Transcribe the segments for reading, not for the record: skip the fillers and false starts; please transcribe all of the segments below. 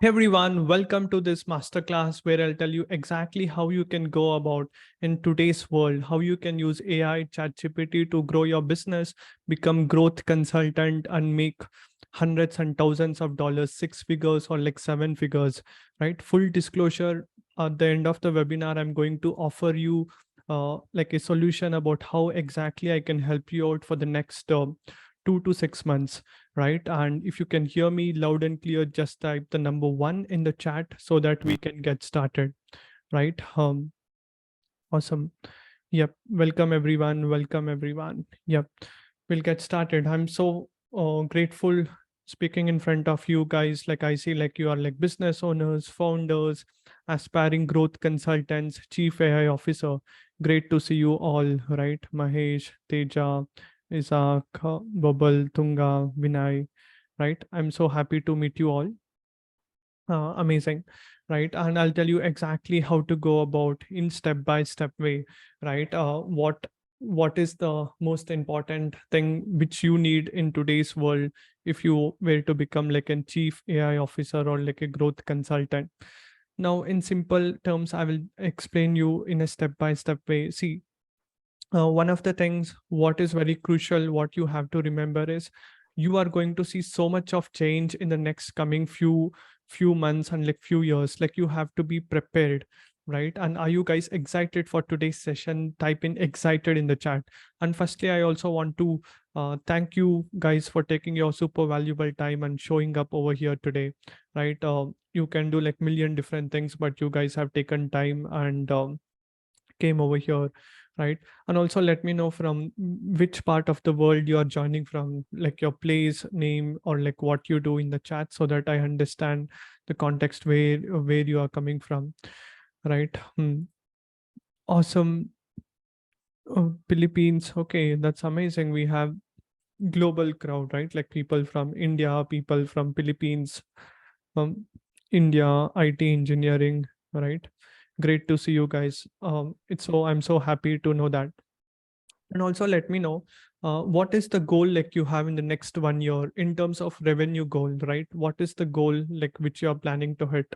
Hey everyone, welcome to this masterclass where I'll tell you exactly how you can go about in today's world, how you can use AI Chat GPT to grow your business, become growth consultant and make hundreds and thousands of dollars, six figures or like seven figures, right? Full disclosure, at the end of the webinar, I'm going to offer you like a solution about how exactly I can help you out for the next 2 to 6 months, right? And if you can hear me loud and clear, just type the number one in the chat so that we can get started, right? Awesome. Yep. Welcome everyone. Welcome everyone. Yep. We'll get started. I'm so grateful speaking in front of you guys. Like I see, like you are like business owners, founders, aspiring growth consultants, chief AI officer. Great to see you all, right? Mahesh, Teja, Isaac, Bubble, Tunga, Vinay, right? I'm so happy to meet you all. Amazing, right? And I'll tell you exactly how to go about in step-by-step way, right? What is the most important thing which you need in today's world if you were to become like a chief AI officer or like a growth consultant. Now, in simple terms, I will explain you in a step-by-step way. See, one of the things what is very crucial, what you have to remember is you are going to see so much of change in the next coming few months and like few years. Like you have to be prepared, right? And are you guys excited for today's session? Type in excited in the chat. And firstly, I also want to thank you guys for taking your super valuable time and showing up over here today, right? You can do like million different things, but you guys have taken time and came over here, right? And also let me know from which part of the world you are joining from, like your place name or like what you do in the chat, so that I understand the context where you are coming from, right? Awesome. Philippines, okay, that's amazing. We have global crowd, right? Like people from India, people from Philippines, from India, IT engineering, right? Great to see you guys. I'm so happy to know that. And also let me know what is the goal like you have in the next 1 year in terms of revenue goal, right? What is the goal like which you are planning to hit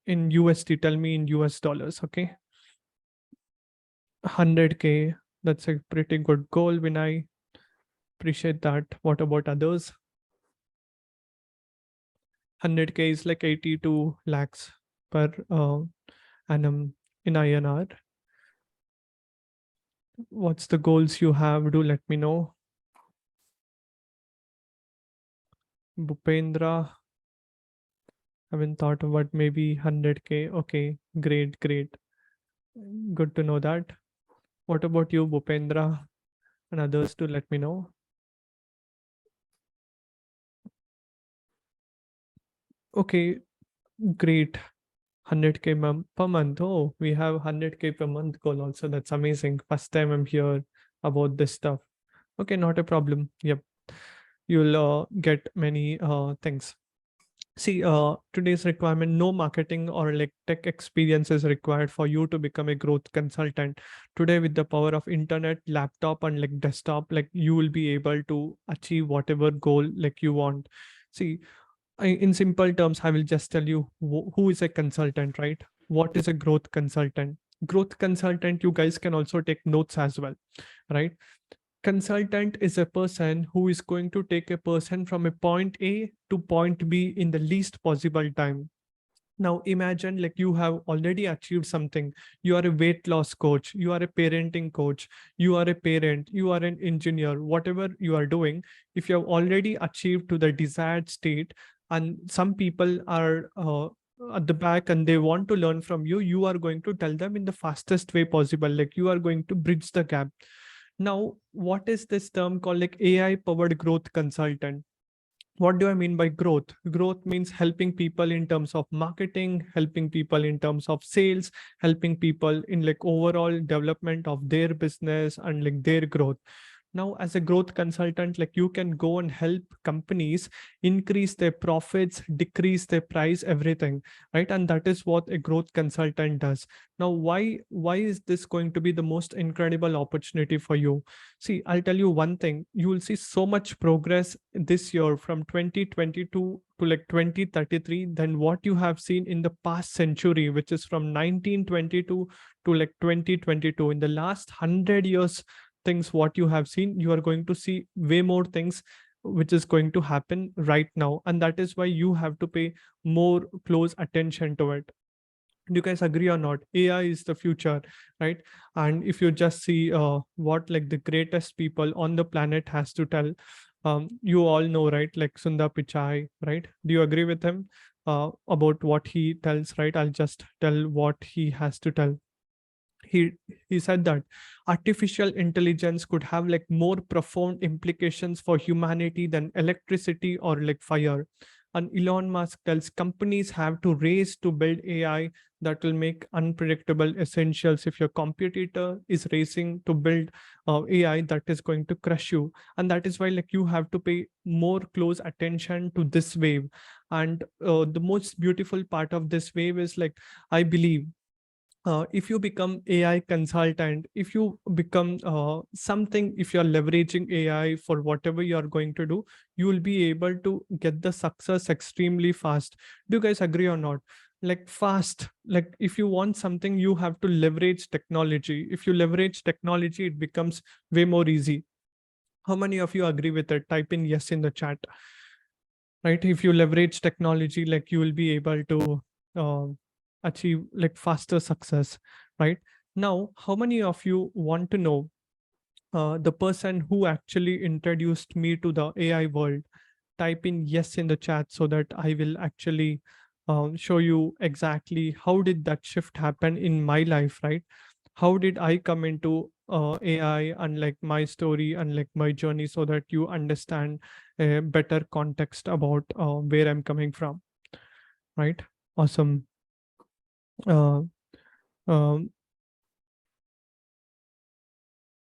in USD? Tell me in US dollars, okay? 100K. That's a pretty good goal, Vinay. Appreciate that. What about others? 100K is like 82 lakhs per annum in INR. What's the goals you have? Do let me know. Bhupendra, haven't thought about maybe 100K. Okay, great, great. Good to know that. What about you, Bhupendra, and others to let me know? Okay, great. 100K per month. Oh, we have 100K per month goal also. That's amazing. First time I'm here about this stuff. Okay, not a problem. Yep. You'll get many things. See, today's requirement, no marketing or like tech experience is required for you to become a growth consultant. Today, with the power of internet, laptop, and like desktop, like you will be able to achieve whatever goal like you want. See, in simple terms, I will just tell you who is a consultant, right? What is a growth consultant? Growth consultant, you guys can also take notes as well, right? Consultant is a person who is going to take a person from a point A to point B in the least possible time. Now imagine like you have already achieved something. You are a weight loss coach, you are a parenting coach, you are a parent, you are an engineer, whatever you are doing. If you have already achieved to the desired state and some people are at the back and they want to learn from you, you are going to tell them in the fastest way possible. Like you are going to bridge the gap. Now, what is this term called like AI powered growth consultant? What do I mean by growth? Growth means helping people in terms of marketing, helping people in terms of sales, helping people in like overall development of their business and like their growth. Now, as a growth consultant, like you can go and help companies increase their profits, decrease their price, everything, right? And that is what a growth consultant does. Now, why is this going to be the most incredible opportunity for you? See, I'll tell you one thing. You will see so much progress this year from 2022 to like 2033 than what you have seen in the past century, which is from 1922 to like 2022. In the last 100 years, things what you have seen, you are going to see way more things which is going to happen right now. And that is why you have to pay more close attention to it. Do you guys agree or not? AI is the future, right? And if you just see what like the greatest people on the planet has to tell, you all know, right? Like Sundar Pichai, right? Do you agree with him about what he tells, right? I'll just tell what he has to tell. he he said that artificial intelligence could have like more profound implications for humanity than electricity or like fire. And Elon Musk tells companies have to race to build AI that will make unpredictable essentials. If your competitor is racing to build AI, that is going to crush you. And that is why like you have to pay more close attention to this wave. And the most beautiful part of this wave is like, I believe if you become AI consultant, if you become something, if you're leveraging AI for whatever you're going to do, you will be able to get the success extremely fast. Do you guys agree or not? Like fast, like if you want something, you have to leverage technology. If you leverage technology, it becomes way more easy. How many of you agree with it? Type in yes in the chat. Right, if you leverage technology, like you will be able to uh, achieve like faster success, right? Now, how many of you want to know the person who actually introduced me to the AI world? Type in yes in the chat so that I will actually show you exactly how did that shift happen in my life, right? How did I come into AI and like my story and like my journey, so that you understand a better context about where I'm coming from, right? Awesome. Uh, um,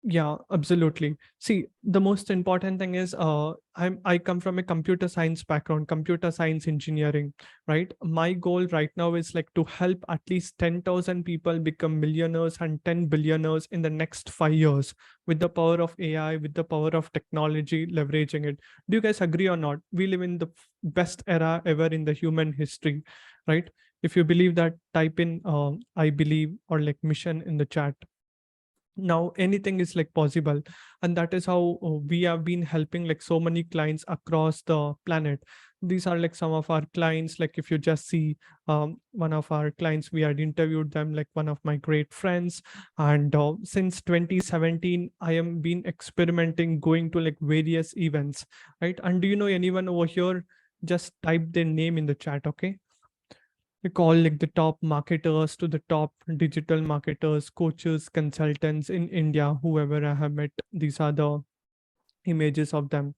Yeah, absolutely. See, the most important thing is I come from a computer science background, computer science engineering, right? My goal right now is like to help at least 10,000 people become millionaires and 10 billionaires in the next 5 years with the power of AI, with the power of technology, leveraging it. Do you guys agree or not? We live in the best era ever in the human history, right? If you believe that, type in I believe or like mission in the chat. Now anything is like possible, and that is how we have been helping like so many clients across the planet. These are like some of our clients. Like if you just see one of our clients, we had interviewed them, like one of my great friends. And since 2017 I am been experimenting, going to like various events, right? And do you know anyone over here? Just type their name in the chat, okay? We call like the top marketers to the top digital marketers, coaches, consultants in India, whoever I have met. These are the images of them,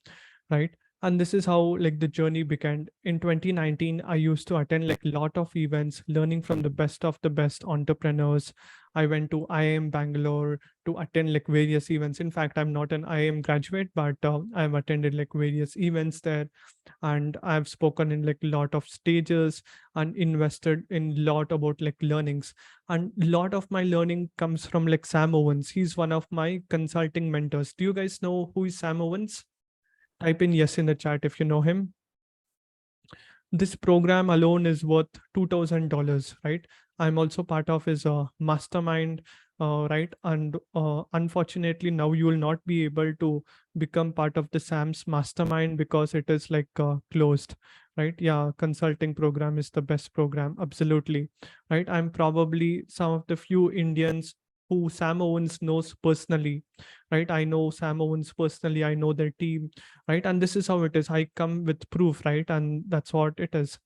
right? And this is how like the journey began. In 2019 I used to attend like lot of events, learning from the best of the best entrepreneurs. I went to IIM Bangalore to attend like various events. In fact, I'm not an IIM graduate, but I've attended like various events there, and I've spoken in like a lot of stages and invested in lot about like learnings. And a lot of my learning comes from like Sam Owens. He's one of my consulting mentors. Do you guys know who is Sam Owens? Type in yes in the chat if you know him. This program alone is worth $2,000, right? I'm also part of his mastermind, right? And unfortunately now you will not be able to become part of the Sam's mastermind because it is like closed, right? Yeah, consulting program is the best program, absolutely, right? I'm probably some of the few Indians who Sam Owens knows personally, right? I know Sam Owens personally, I know their team, right? And this is how it is. I come with proof, right? And that's what it is.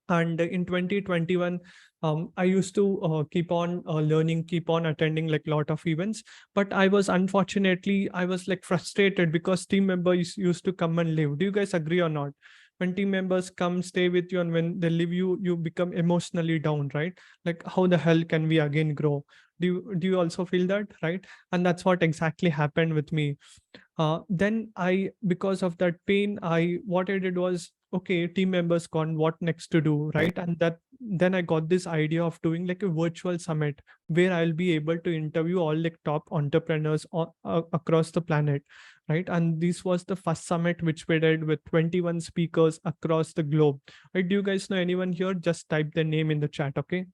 And in 2021 I used to keep on learning, keep on attending like lot of events. But I was, unfortunately I was like frustrated because team members used to come and leave. Do you guys agree or not? when team members come stay with you and when they leave you, you become emotionally down, right? Like how the hell can we again grow? Do you also feel that, right? And that's what exactly happened with me. Then I, because of that pain, I, what I did was, okay, team members gone, what next to do, right? And that, then I got this idea of doing like a virtual summit where I'll be able to interview all the top entrepreneurs across the planet, right? And this was the first summit which we did with 21 speakers across the globe, right? Do you guys know anyone here? Just type their name in the chat, okay?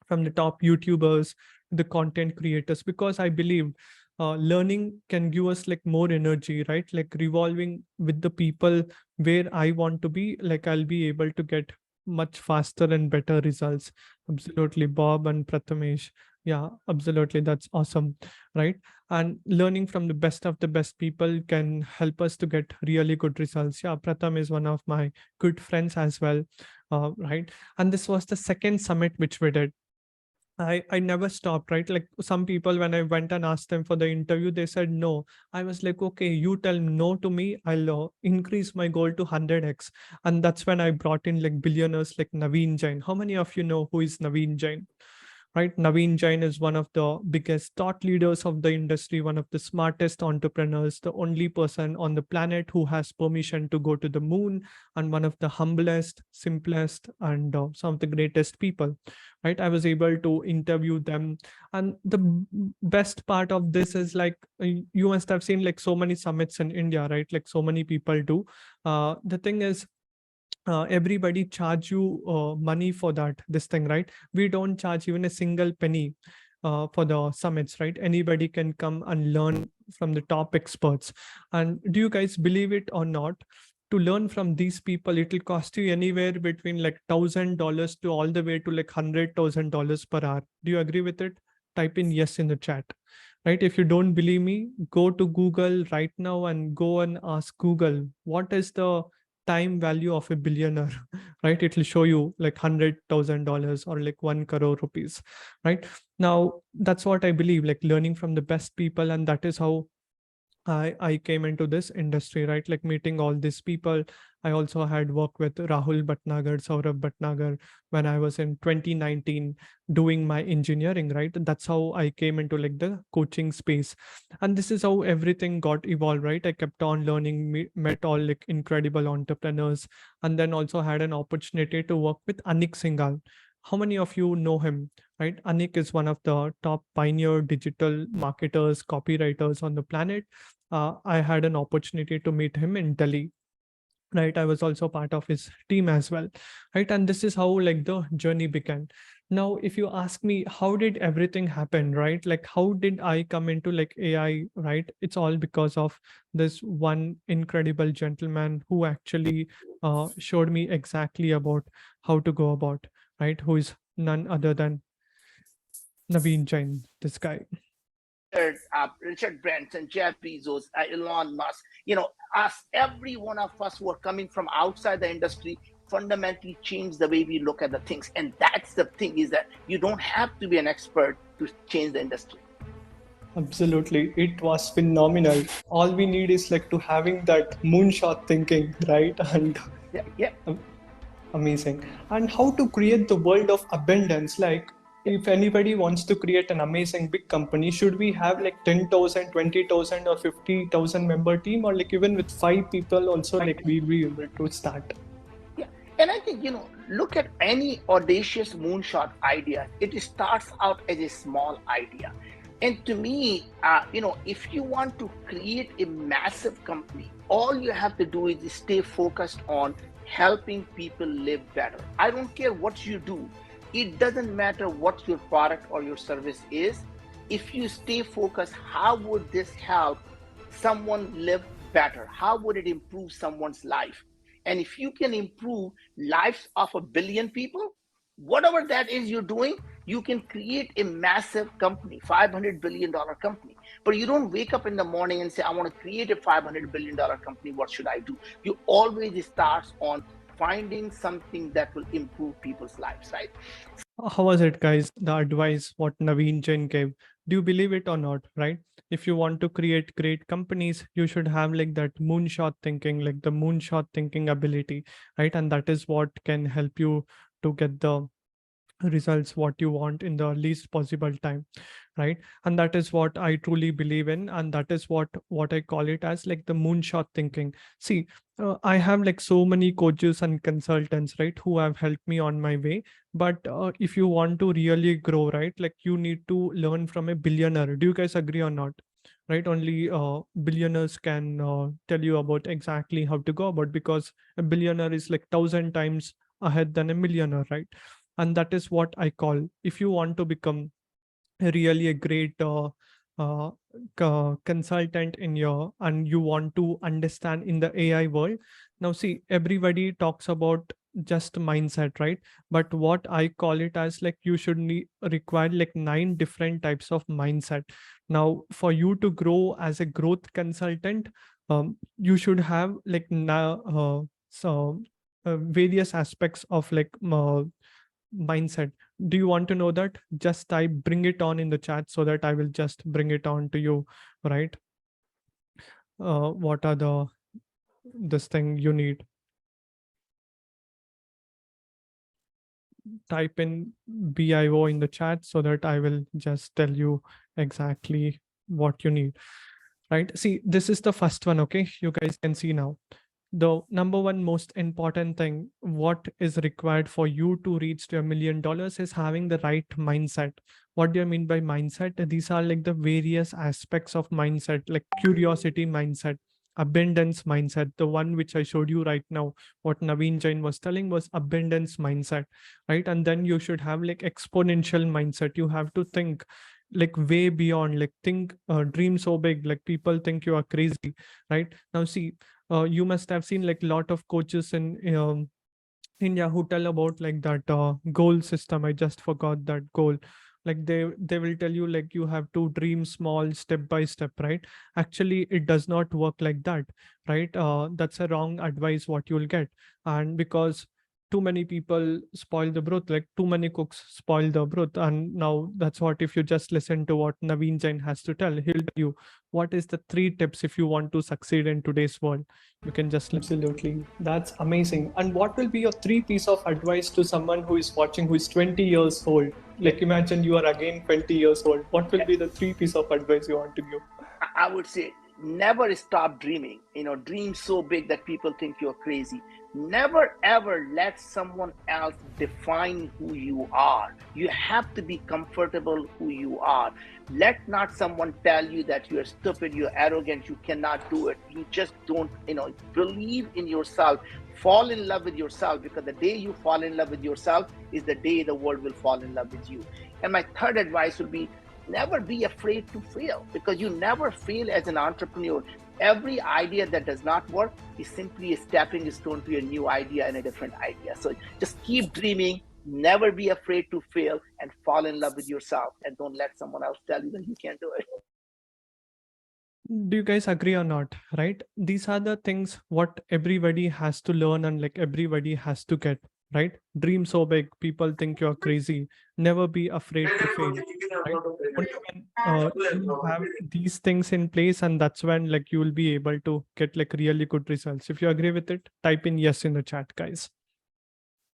From the top YouTubers, the content creators, because I believe learning can give us like more energy, right? Like revolving with the people where I want to be, like I'll be able to get much faster and better results. Absolutely, Bob and Prathamesh. Yeah, absolutely. That's awesome, right? And learning from the best of the best people can help us to get really good results. Yeah, Pratham is one of my good friends as well, right? And this was the second summit which we did. I never stopped, right? Like some people, when I went and asked them for the interview, they said no. I was like, okay, you tell no to me, I'll increase my goal to 100x. And that's when I brought in like billionaires like Naveen Jain. How many of you know who is Naveen Jain? Right? Naveen Jain is one of the biggest thought leaders of the industry, one of the smartest entrepreneurs, the only person on the planet who has permission to go to the moon, and one of the humblest, simplest, and some of the greatest people, right? I was able to interview them. And the best part of this is like, you must have seen like so many summits in India, right? Like so many people do. The thing is, everybody charge you money for that, this thing, right? We don't charge even a single penny for the summits, right? Anybody can come and learn from the top experts. And do you guys believe it or not, to learn from these people, it will cost you anywhere between like $1,000 to all the way to like $100,000 per hour. Do you agree with it? Type in yes in the chat, right? If you don't believe me, go to Google right now and go and ask Google what is the time value of a billionaire, right? It will show you like $100,000 or like 1 crore rupees, right? Now that's what I believe, like learning from the best people, and that is how I came into this industry, right? Like meeting all these people. I also had worked with Rahul Bhatnagar, Saurabh Bhatnagar when I was in 2019 doing my engineering, right? That's how I came into like the coaching space. And this is how everything got evolved, right? I kept on learning, met all like incredible entrepreneurs, and then also had an opportunity to work with Anik Singhal. How many of you know him? Right? Anik is one of the top pioneer digital marketers, copywriters on the planet. I had an opportunity to meet him in Delhi. Right, I was also part of his team as well, right? And this is how like the journey began. Now if you ask me how did everything happen, right? Like how did I come into like AI, right? It's all because of this one incredible gentleman who actually showed me exactly about how to go about, right? Who is none other than Naveen Jain, this guy. Richard Branson, Jeff Bezos, Elon Musk, us, every one of us who are coming from outside the industry fundamentally change the way we look at the things. And that's the thing, is that you don't have to be an expert to change the industry. Absolutely. It was phenomenal. All we need is like to having that moonshot thinking, right? And Yeah, yeah, um, amazing. And how to create the world of abundance. Like yeah. if anybody wants to create an amazing big company, should we have like 10,000, 20,000, or 50,000 member team, or like even with 5 people also, like we'll be able to start? Yeah, and I think, look at any audacious moonshot idea. It starts out as a small idea. And to me, if you want to create a massive company, all you have to do is stay focused on helping people live better. I don't care what you do. It doesn't matter what your product or your service is. If you stay focused, how would this help someone live better? How would it improve someone's life? And if you can improve lives of 1 billion people, whatever that is you're doing, you can create a massive company, $500 billion company. But you don't wake up in the morning and say, I want to create a $500 billion company. What should I do? You always start on finding something that will improve people's lives, right? How was it, guys? The advice what Naveen Jain gave. Do you believe it or not? Right? If you want to create great companies, you should have like that moonshot thinking, like the moonshot thinking ability, right? And that is what can help you to get the results what you want in the least possible time, right? And that is what I truly believe in, and that is what I call it as like the moonshot thinking. See, I have like so many coaches and consultants, right, who have helped me on my way. But if you want to really grow, right, like you need to learn from a billionaire. Do you guys agree or not? Right, only billionaires can tell you about exactly how to go about, because a billionaire is like 1,000 times ahead than a millionaire, right? And that is what I call, if you want to become really a great uh, consultant in your, and you want to understand in the AI world. Now see, everybody talks about just mindset, right? But what I call it as like you should need require like 9 different types of mindset. Now for you to grow as a growth consultant, you should have like now so various aspects of like mindset. Do you want to know that? Just I bring it on in the chat so that I will just bring it on to you, right? What are the this thing you need? Type in bio in the chat so that I will just tell you exactly what you need, right? See, this is the first one. Okay, you guys can see now. The number one most important thing what is required for you to reach to $1 million is having the right mindset. What do I mean by mindset? These are like the various aspects of mindset, like curiosity mindset, abundance mindset. The one which I showed you right now, what Naveen Jain was telling was abundance mindset, right? And then you should have like exponential mindset. You have to think like way beyond, like think, dream so big, like people think you are crazy, right? Now see, you must have seen like a lot of coaches in India who tell about like that goal system. I just forgot that goal. Like they will tell you like you have to dream small step by step, right? Actually, it does not work like that, right? That's a wrong advice what you'll get, and because too many people spoil the broth, like too many cooks spoil the broth. And now that's what, if you just listen to what Naveen Jain has to tell, he'll tell you what is the 3 tips if you want to succeed in today's world. You can just absolutely. That's amazing. And what will be your 3 piece of advice to someone who is watching who is 20 years old? Like imagine you are again 20 years old. What will be the 3 piece of advice you want to give? I would say never stop dreaming. Dream so big that people think you're crazy. Never ever let someone else define who you are. You have to be comfortable who you are. Let not someone tell you that you're stupid, you're arrogant, you cannot do it. You just don't, believe in yourself. Fall in love with yourself, because the day you fall in love with yourself is the day the world will fall in love with you. And my third advice would be never be afraid to fail, because you never fail as an entrepreneur. Every idea that does not work is simply a stepping stone to a new idea and a different idea. So just keep dreaming, never be afraid to fail, and fall in love with yourself, and don't let someone else tell you that you can't do it. Do you guys agree or not? Right? These are the things what everybody has to learn and like everybody has to get, right? Dream so big, people think you're crazy. Never be afraid to fail, right? Only when you have these things in place, and that's when like you will be able to get like really good results. If you agree with it, type in yes in the chat, guys.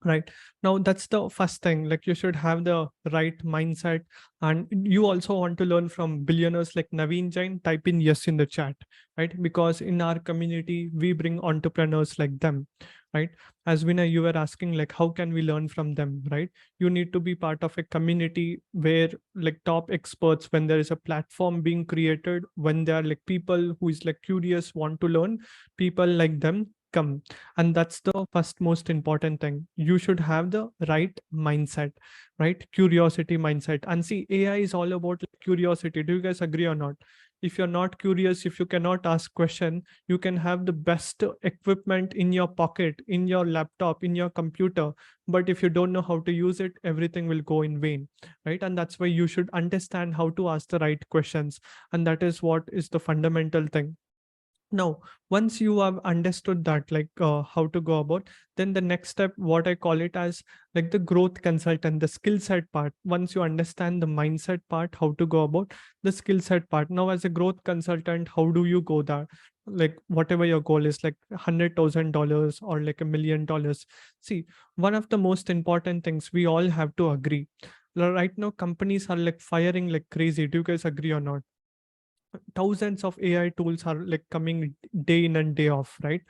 Right now, that's the first thing, like you should have the right mindset. And you also want to learn from billionaires like Naveen Jain, type in yes in the chat, right? Because in our community we bring entrepreneurs like them, right? As Vinay, you were asking like how can we learn from them, right? You need to be part of a community where like top experts, when there is a platform being created, when there are like people who is like curious, want to learn, people like them come. And that's the first most important thing. You should have the right mindset, right? Curiosity mindset. And see, AI is all about curiosity. Do you guys agree or not? If you're not curious, if you cannot ask question, you can have the best equipment in your pocket, in your laptop, in your computer, but if you don't know how to use it, everything will go in vain, right? And that's why you should understand how to ask the right questions, and that is what is the fundamental thing. Now, once you have understood that, like how to go about, then the next step, what I call it as like the growth consultant, the skill set part. Once you understand the mindset part, how to go about the skill set part. Now, as a growth consultant, how do you go there? Like whatever your goal is, like $100,000 or like $1 million. See, one of the most important things we all have to agree. Right now, companies are like firing like crazy. Do you guys agree or not? Thousands of AI tools are like coming day in and day off, right?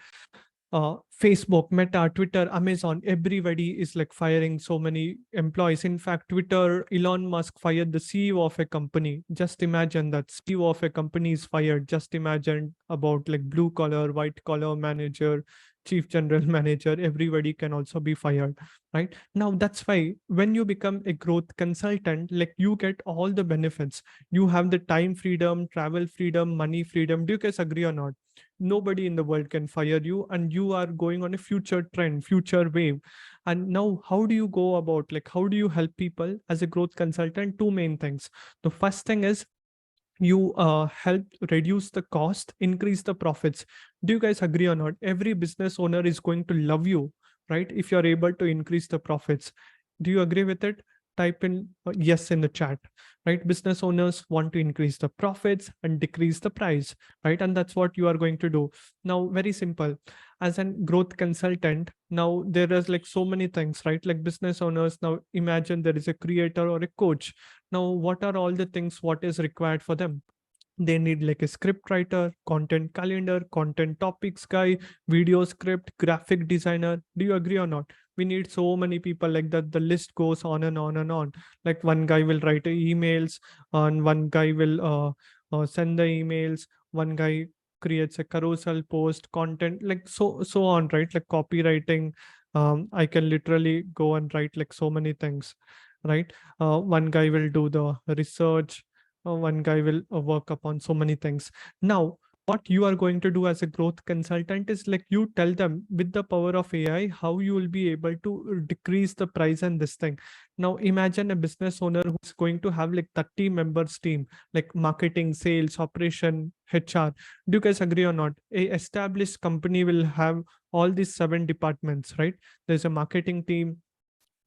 Facebook, Meta, Twitter, Amazon, everybody is like firing so many employees. In fact, Twitter, Elon Musk fired the CEO of a company. Just imagine that CEO of a company is fired. Just imagine about like blue collar, white collar manager, chief general manager, everybody can also be fired, right? Now, that's why when you become a growth consultant, like you get all the benefits. You have the time freedom, travel freedom, money freedom. Do you guys agree or not? Nobody in the world can fire you, and you are going on a future trend, future wave. And now, how do you go about, like how do you help people as a growth consultant? Two main things. The first thing is you help reduce the cost, increase the profits. Do you guys agree or not? Every business owner is going to love you, right, if you're able to increase the profits. Do you agree with it? Type in yes in the chat, right? Business owners want to increase the profits and decrease the price, right? And that's what you are going to do. Now, very simple. As a growth consultant, now there is like so many things, right? Like business owners, now imagine there is a creator or a coach. Now, what are all the things what is required for them? They need like a script writer, content calendar, content topics guy, video script, graphic designer. Do you agree or not? We need so many people like that. The list goes on and on and on. Like one guy will write emails, and one guy will send the emails, one guy creates a carousel post, content, like so on, right? Like copywriting. I can literally go and write like so many things, right? One guy will do the research, one guy will work upon so many things. Now, what you are going to do as a growth consultant is like you tell them with the power of AI how you will be able to decrease the price and this thing. Now, imagine a business owner who's going to have like 30 members team, like marketing, sales, operation, HR. Do you guys agree or not? A established company will have all these 7 departments, right? There's a marketing team,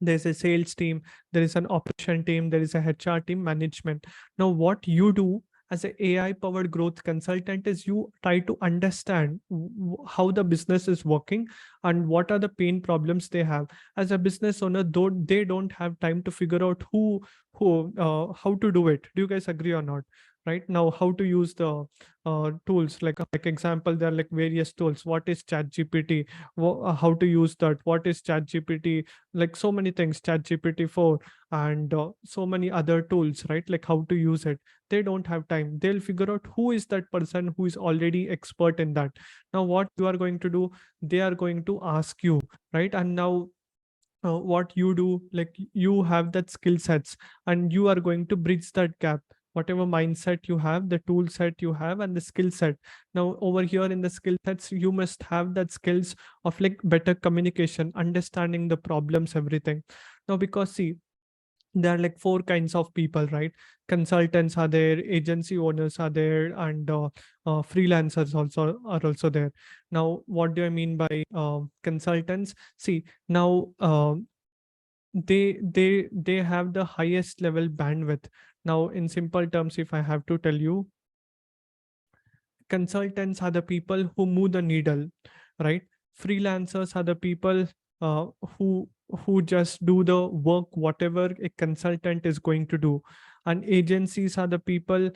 there's a sales team, there is an operation team, there is a HR team, management. Now, what you do as a AI powered growth consultant is you try to understand how the business is working and what are the pain problems they have. As a business owner, though they don't have time to figure out who how to do it. Do you guys agree or not? Right now, how to use the tools, like example, there are like various tools. What is Chat GPT? How to use that? What is Chat GPT? Like so many things, Chat GPT 4 and so many other tools, right? Like how to use it. They don't have time. They'll figure out who is that person who is already expert in that. Now, what you are going to do, they are going to ask you, right? And now what you do, like you have that skill sets and you are going to bridge that gap. Whatever mindset you have, the tool set you have, and the skill set. Now, over here in the skill sets, you must have that skills of like better communication, understanding the problems, everything. Now, because see, there are like 4 kinds of people, right? Consultants are there, agency owners are there, and freelancers also are also there. Now, what do I mean by consultants? See, now they have the highest level bandwidth. Now, in simple terms, if I have to tell you, consultants are the people who move the needle, right? Freelancers are the people uh, who who just do the work whatever a consultant is going to do, and agencies are the people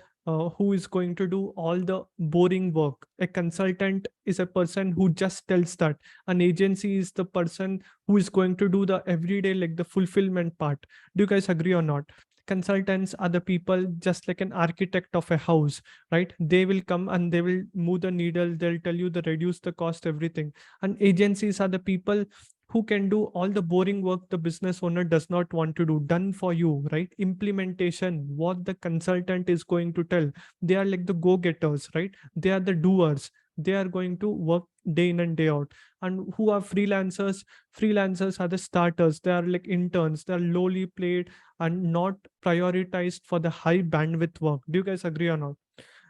who is going to do all the boring work. A consultant is a person who just tells that. An agency is the person who is going to do the everyday, like the fulfillment part. Do you guys agree or not? Consultants are the people just like an architect of a house, right? They will come and they will move the needle, they'll tell you the reduce the cost, everything. And agencies are the people who can do all the boring work the business owner does not want to do, done for you, right? Implementation, what the consultant is going to tell. They are like the go-getters, right? They are the doers. They are going to work day in and day out. And who are freelancers? Freelancers are the starters. They are like interns. They are lowly paid and not prioritized for the high bandwidth work. Do you guys agree or not?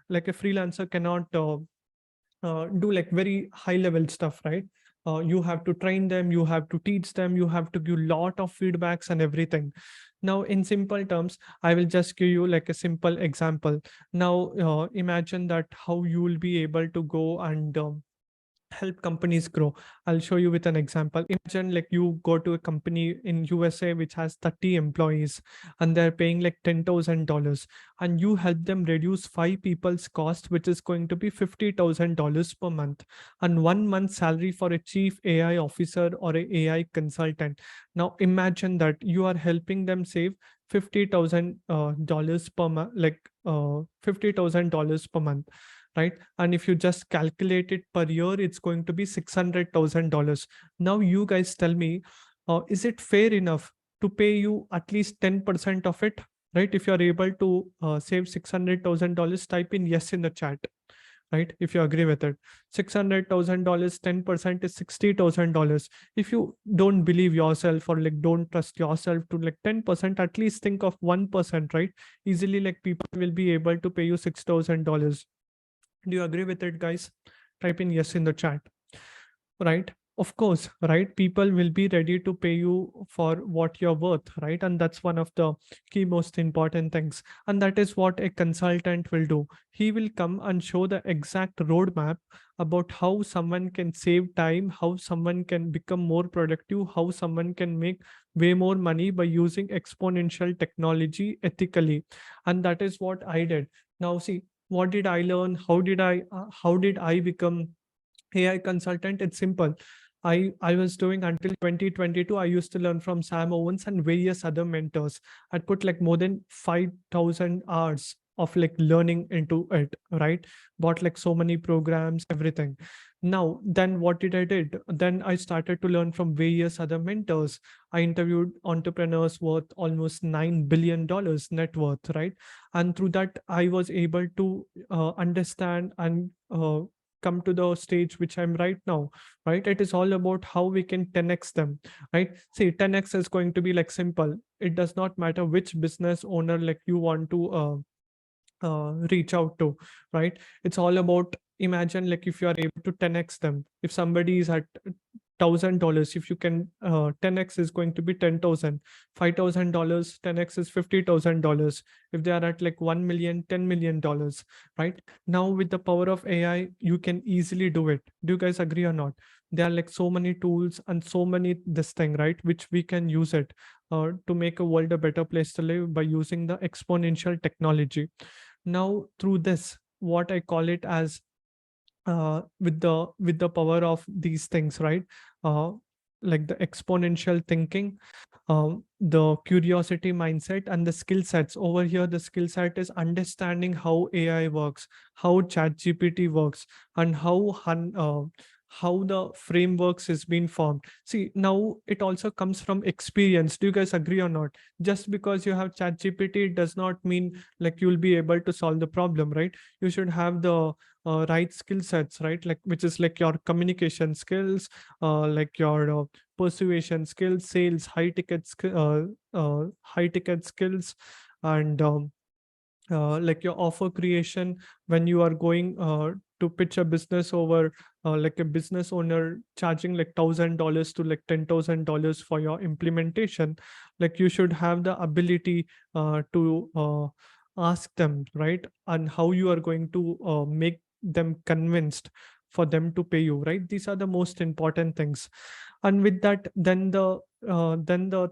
Like a freelancer cannot do like very high level stuff, right? You have to train them, you have to teach them, you have to give lot of feedbacks and everything. Now in simple terms, I will just give you like a simple example. Now imagine that how you will be able to go and help companies grow. I'll show you with an example. Imagine like you go to a company in USA which has 30 employees and they're paying like $10,000, and you help them reduce five people's cost, which is going to be $50,000 per month, and 1 month salary for a chief AI officer or a AI consultant. Now imagine that you are helping them save $50,000 per month, like $50,000 per month, right? And if you just calculate it per year, it's going to be $600,000. Now you guys tell me, is it fair enough to pay you at least 10% of it? Right? If you're able to save $600,000, type in yes in the chat. Right? If you agree with it, $600,000, 10% is $60,000. If you don't believe yourself or like don't trust yourself to like 10%, at least think of 1%, right? Easily, like people will be able to pay you $6,000. Do you agree with it, guys? Type in yes in the chat. Right? Of course, right? People will be ready to pay you for what you're worth, right? And that's one of the key most important things. And that is what a consultant will do. He will come and show the exact roadmap about how someone can save time, how someone can become more productive, how someone can make way more money by using exponential technology ethically. And that is what I did. Now, see, what did I learn? How did I become AI consultant? It's simple. I was doing until 2022. I used to learn from Sam Owens and various other mentors. I'd put like more than 5,000 hours of like learning into it, right? Bought like so many programs, everything. Now, then what did I did? Then I started to learn from various other mentors. I interviewed entrepreneurs worth almost $9 billion net worth, right? And through that, I was able to understand and come to the stage which I'm right now, right? It is all about how we can 10x them, right? See, 10x is going to be like simple. It does not matter which business owner like you want to reach out to, right? It's all about, imagine like if you are able to 10x them. If somebody is at $1,000, if you can 10x is going to be 10,000. $5,000, 10x is $50,000. If they are at like 1 million, $10 million, right? Now with the power of AI, you can easily do it. Do you guys agree or not? There are like so many tools and so many this thing, right, which we can use it to make a world a better place to live by using the exponential technology. Now through this, what I call it as, with the power of these things, right? uh, like the exponential thinking, the curiosity mindset, and the skill sets over here. The skill set is understanding how AI works, how chat gpt works, and how the frameworks is being formed. See, now it also comes from experience. Do you guys agree or not? Just because you have chat gpt, it does not mean like you'll be able to solve the problem, right? You should have the right skill sets, right? Like which is like your communication skills, like your persuasion skills, sales, high ticket skills, and like your offer creation. When you are going to pitch a business over, like a business owner charging like $1,000 to like $10,000 for your implementation, like you should have the ability to ask them, right? And how you are going to make them convinced for them to pay you, right? These are the most important things. And with that, then the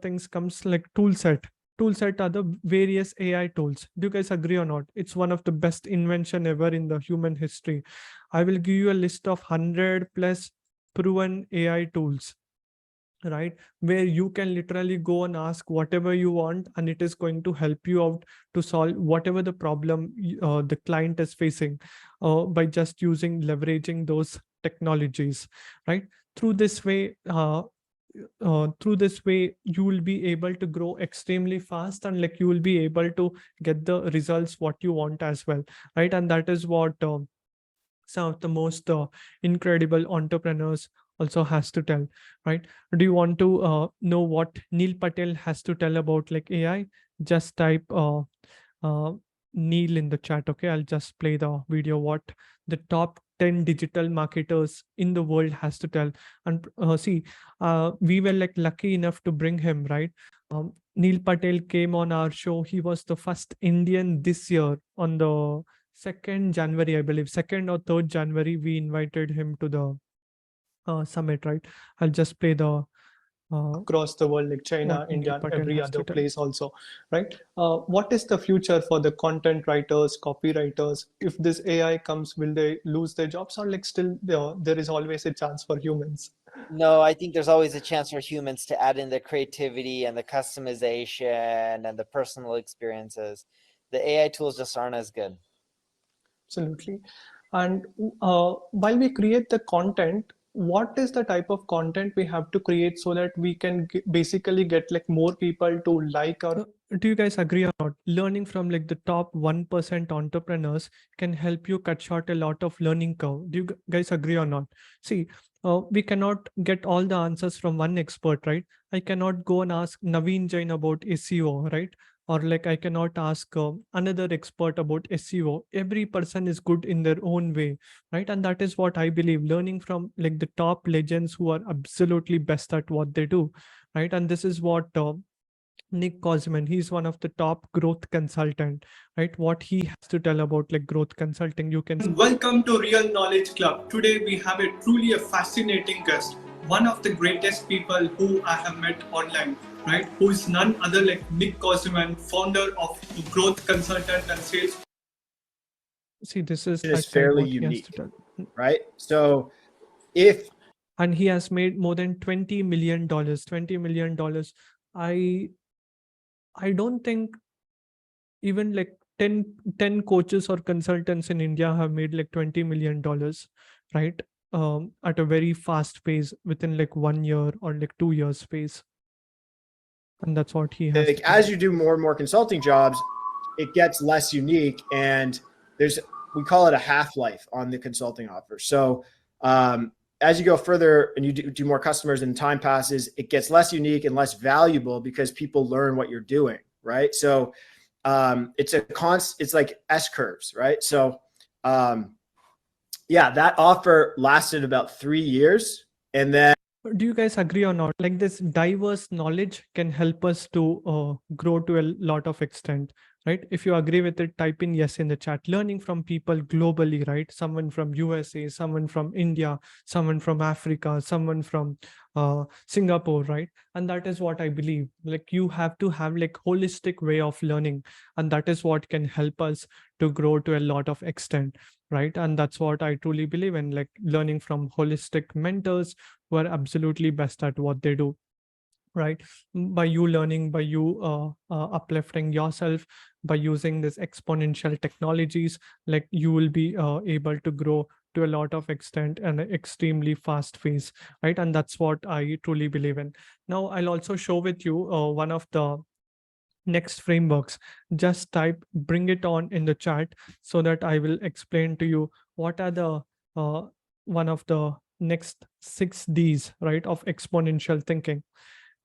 things comes like tool set are the various AI tools. Do you guys agree or not? It's one of the best invention ever in the human history. I will give you a list of 100 plus proven AI tools, right? Where you can literally go and ask whatever you want, and it is going to help you out to solve whatever the problem the client is facing, by just leveraging those technologies, right? Through this way, you will be able to grow extremely fast, and like you will be able to get the results what you want as well, right? And that is what some of the most incredible entrepreneurs also has to tell, right? Do you want to know what Neil Patel has to tell about like AI? Just type uh, Neil in the chat. Okay, I'll just play the video what the top 10 digital marketers in the world has to tell. And see, we were like lucky enough to bring him, right? Neil Patel came on our show. He was the first Indian this year on the 2nd January, I believe, 2nd or 3rd January. We invited him to the summit, right? I'll just play the across the world, like what China, Neil India, and Patel every has to other tell. place also, right? What is the future for the content writers, copywriters? If this AI comes, will they lose their jobs, or like still there is always a chance for humans? No, I think there's always a chance for humans to add in the creativity and the customization and the personal experiences. The AI tools just aren't as good. Absolutely. And while we create the content, what is the type of content we have to create so that we can basically get like more people to like our. Do you guys agree or not? Learning from like the top 1% entrepreneurs can help you cut short a lot of learning curve. Do you guys agree or not? See, we cannot get all the answers from one expert, right? I cannot go and ask Naveen Jain about SEO, right? Or like I cannot ask another expert about SEO. Every person is good in their own way, right? And that is what I believe, learning from like the top legends who are absolutely best at what they do, right? And this is what Nick Cosman, he's one of the top growth consultant, right? What he has to tell about like growth consulting, you can. Welcome to Real Knowledge Club. Today we have a truly a fascinating guest, one of the greatest people who I have met online, right? Who is none other like Nick Cosman, founder of Growth Consultant and Sales. See, this is actually fairly what he has unique, to tell. right? So if And he has made more than $20 million. $20 million. I don't think even like 10 coaches or consultants in India have made like $20 million, right? At a very fast pace within like 1 year or like 2 years pace. And that's what he has like to tell. as you do more and more consulting jobs, it gets less unique, and we call it a half-life on the consulting offer. So as you go further and you do more customers and time passes, it gets less unique and less valuable because people learn what you're doing, right? So it's like S curves, right? So yeah, that offer lasted about 3 years, and then. Do you guys agree or not? Like this diverse knowledge can help us to grow to a lot of extent, right? If you agree with it, type in yes in the chat. Learning from people globally, right? Someone from USA, someone from India, someone from Africa, someone from Singapore, right? And that is what I believe. Like you have to have like holistic way of learning, and that is what can help us to grow to a lot of extent, right? And that's what I truly believe in, like learning from holistic mentors who are absolutely best at what they do, right? By you learning, by you uplifting yourself, by using this exponential technologies, like you will be able to grow to a lot of extent and an extremely fast pace, right? And that's what I truly believe in. Now I'll also show with you one of the next frameworks. Just type, bring it on in the chat so that I will explain to you what are the one of the next 6 Ds, right, of exponential thinking.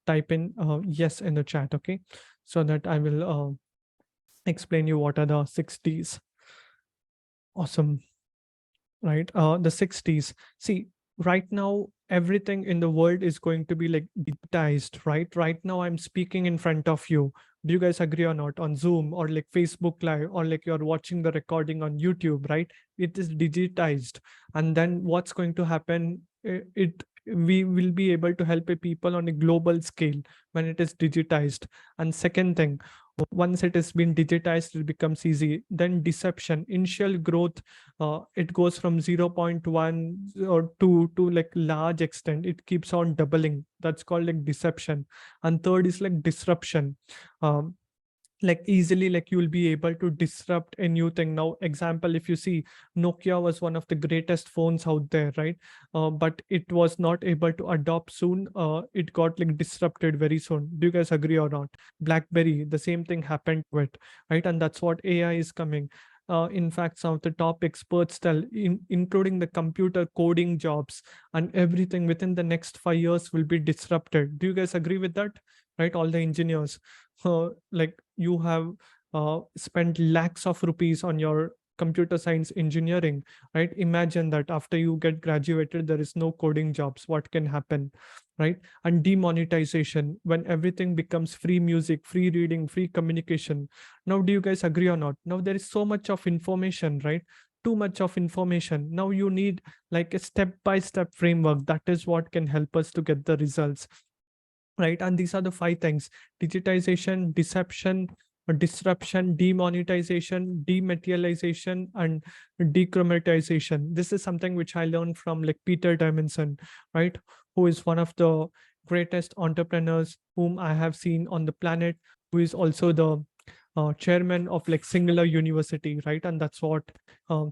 Type in yes in the chat, okay, so that I will explain you what are the 6 Ds. Awesome. Right, the 6 Ds. See, right now everything in the world is going to be like digitized, right now I'm speaking in front of you. Do you guys agree or not? On Zoom or like Facebook Live, or like you're watching the recording on YouTube, right? It is digitized. And then what's going to happen, we will be able to help people on a global scale when it is digitized. And second thing, once it has been digitized, it becomes easy. Then deception, initial growth, it goes from 0.1 or 2 to like large extent, it keeps on doubling. That's called like deception. And third is like disruption. um, like easily, like you will be able to disrupt a new thing. Now example, if you see, Nokia was one of the greatest phones out there, right? But it was not able to adopt soon. It got like disrupted very soon. Do you guys agree or not? BlackBerry, the same thing happened to it, right? And that's what AI is coming. In fact, some of the top experts tell, including the computer coding jobs and everything within the next 5 years will be disrupted. Do you guys agree with that? Right, all the engineers, like you have spent lakhs of rupees on your computer science engineering, right? Imagine that after you get graduated, there is no coding jobs. What can happen, right? And demonetization, when everything becomes free music, free reading, free communication. Now, do you guys agree or not? Now there is so much of information, right? Too much of information. Now you need like a step-by-step framework. That is what can help us to get the results, right? And these are the 5 things: digitization, deception, disruption, demonetization, dematerialization, and decromatization. This is something which I learned from like Peter Dimension, right? Who is one of the greatest entrepreneurs whom I have seen on the planet, who is also the chairman of like Singular University, right? And that's what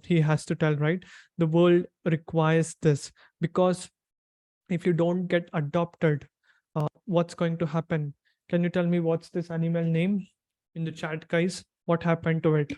he has to tell, right? The world requires this, because if you don't get adopted, what's going to happen? Can you tell me what's this animal name in the chat, guys? What happened to it?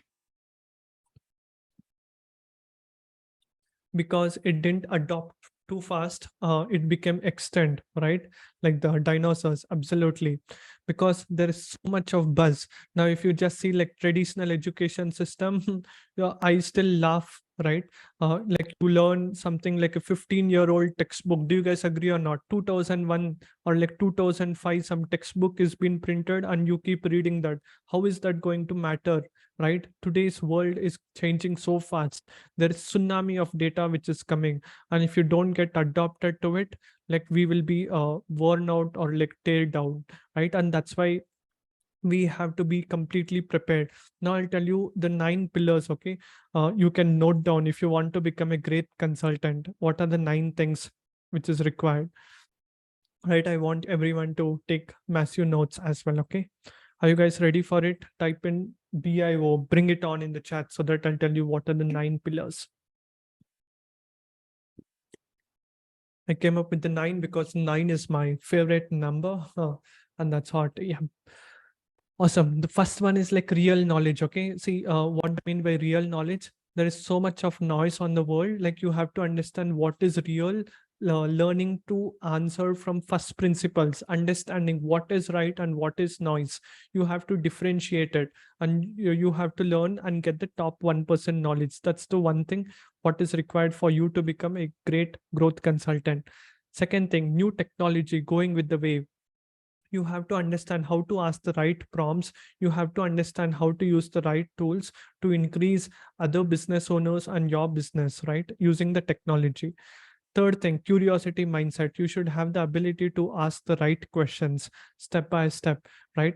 Because it didn't adopt too fast, it became extinct, right? Like the dinosaurs, absolutely. Because there is so much of buzz. Now, if you just see like traditional education system, yeah, I still laugh, right? Like you learn something like a 15-year-old textbook. Do you guys agree or not? 2001 or like 2005, some textbook is being printed and you keep reading that. How is that going to matter, right? Today's world is changing so fast. There is tsunami of data which is coming, and if you don't get adopted to it, like we will be worn out or like tear down, right? And that's why we have to be completely prepared. Now I'll tell you the 9 pillars, okay? You can note down if you want to become a great consultant, what are the 9 things which is required, right? I want everyone to take massive notes as well, okay? Are you guys ready for it? Type in BIO, bring it on in the chat so that I'll tell you what are the 9 pillars. I came up with the 9 because 9 is my favorite number. And that's hot. Yeah. Awesome. The first one is like real knowledge. Okay. See, what I mean by real knowledge, there is so much of noise on the world. Like you have to understand what is real, learning to answer from first principles, understanding what is right and what is noise. You have to differentiate it, and you have to learn and get the top 1% knowledge. That's the one thing what is required for you to become a great growth consultant. Second thing, new technology, going with the wave. You have to understand how to ask the right prompts. You have to understand how to use the right tools to increase other business owners and your business, right? Using the technology. Third thing, curiosity mindset. You should have the ability to ask the right questions step by step, right?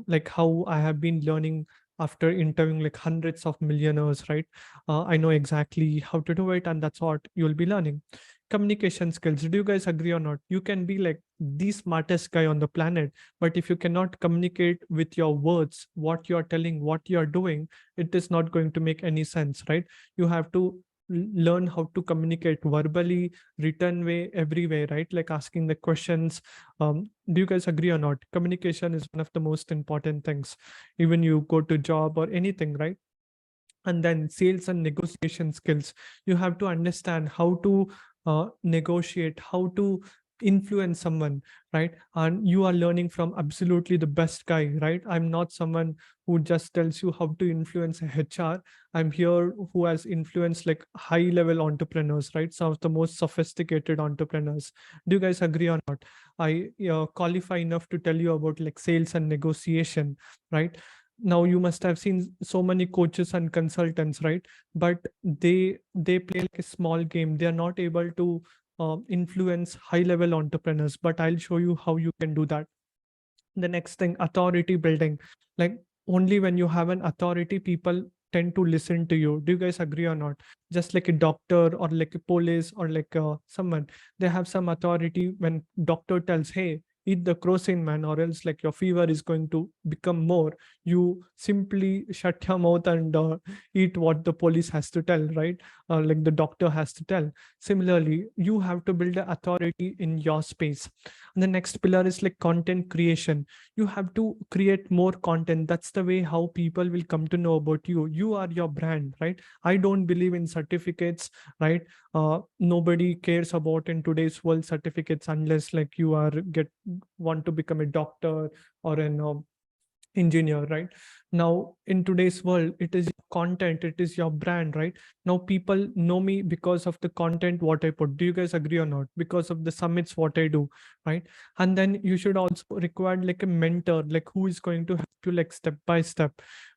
Like how I have been learning after interviewing like hundreds of millionaires, right? I know exactly how to do it, and that's what you'll be learning. Communication skills. Do you guys agree or not? You can be like the smartest guy on the planet, but if you cannot communicate with your words, what you're telling, what you're doing, it is not going to make any sense, right? You have to learn how to communicate verbally, written way, every way, right? Like asking the questions. Do you guys agree or not? Communication is one of the most important things, even you go to job or anything, right? And then sales and negotiation skills. You have to understand how to negotiate, how to influence someone, right? And you are learning from absolutely the best guy, right? I'm not someone who just tells you how to influence a HR. I'm here who has influenced like high level entrepreneurs, right? Some of the most sophisticated entrepreneurs. Do you guys agree or not? I qualify enough to tell you about like sales and negotiation, right? Now you must have seen so many coaches and consultants, right? But they play like a small game. They are not able to influence high level entrepreneurs, but I'll show you how you can do that. The next thing, authority building. Like only when you have an authority, people tend to listen to you. Do you guys agree or not? Just like a doctor or like a police or like someone, they have some authority. When doctor tells, hey, eat the crocin, man, or else like your fever is going to become more, you simply shut your mouth and eat what the police has to tell, right? Like the doctor has to tell. Similarly, you have to build an authority in your space. And the next pillar is like content creation. You have to create more content. That's the way how people will come to know about you. You are your brand, right? I don't believe in certificates, right? Nobody cares about in today's world certificates unless like you are want to become a doctor or an engineer, right? Now in today's world, it is content, it is your brand, right? Now people know me because of the content what I put. Do you guys agree or not? Because of the summits what I do, right? And then you should also require like a mentor, like who is going to help you like step by step,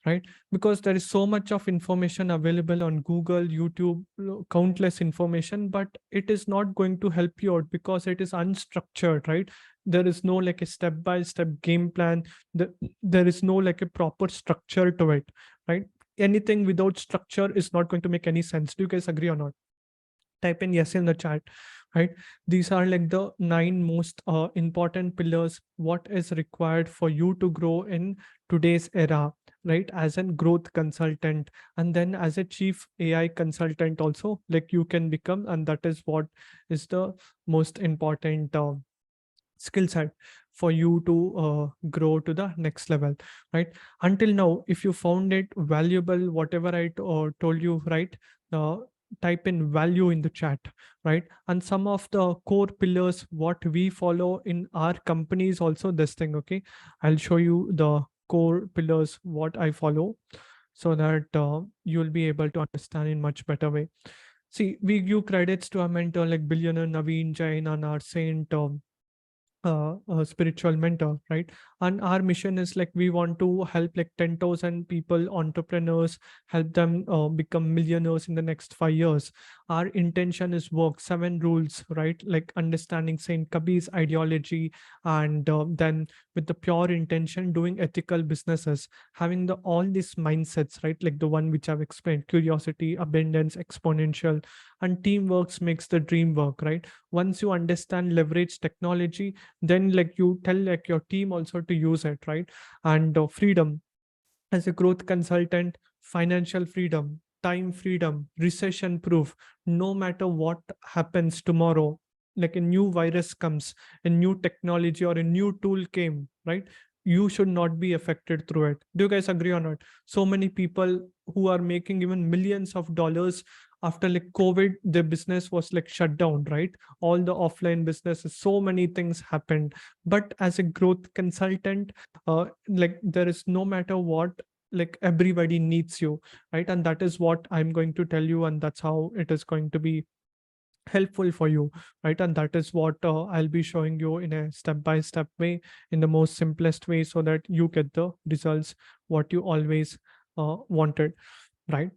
right? Because there is so much of information available on Google, YouTube, countless information, but it is not going to help you out because it is unstructured, right? There is no like a step by step game plan. There is no like a proper structure to it, right? Anything without structure is not going to make any sense. Do you guys agree or not? Type in yes in the chat, right? These are like the 9 most important pillars what is required for you to grow in today's era, right? As a growth consultant, and then as a chief AI consultant also, like you can become, and that is what is the most important skill set for you to grow to the next level, right? Until now, if you found it valuable, whatever I told you, right? uh, Type in value in the chat, right? And some of the core pillars what we follow in our company is also this thing. Okay, I'll show you the core pillars what I follow, so that you'll be able to understand in much better way. See, we give credits to our mentor like billionaire Naveen Jain and our saint a spiritual mentor, right? And our mission is like we want to help like 10,000 people, entrepreneurs, help them become millionaires in the next 5 years. Our intention is work 7 rules, right? Like understanding Saint Kabir's ideology, and then with the pure intention, doing ethical businesses, having the all these mindsets, right? Like the one which I've explained: curiosity, abundance, exponential, and teamwork makes the dream work, right? Once you understand leverage technology, then like you tell like your team also to use it, right? And freedom as a growth consultant: financial freedom, time freedom, recession proof. No matter what happens tomorrow, like a new virus comes, a new technology or a new tool came, right? You should not be affected through it. Do you guys agree or not? So many people who are making even millions of dollars after like COVID, their business was like shut down, right? All the offline businesses, so many things happened. But as a growth consultant, like there is no matter what, like everybody needs you, right? And that is what I'm going to tell you, and that's how it is going to be helpful for you, right? And that is what I'll be showing you in a step-by-step way, in the most simplest way, so that you get the results what you always wanted, right?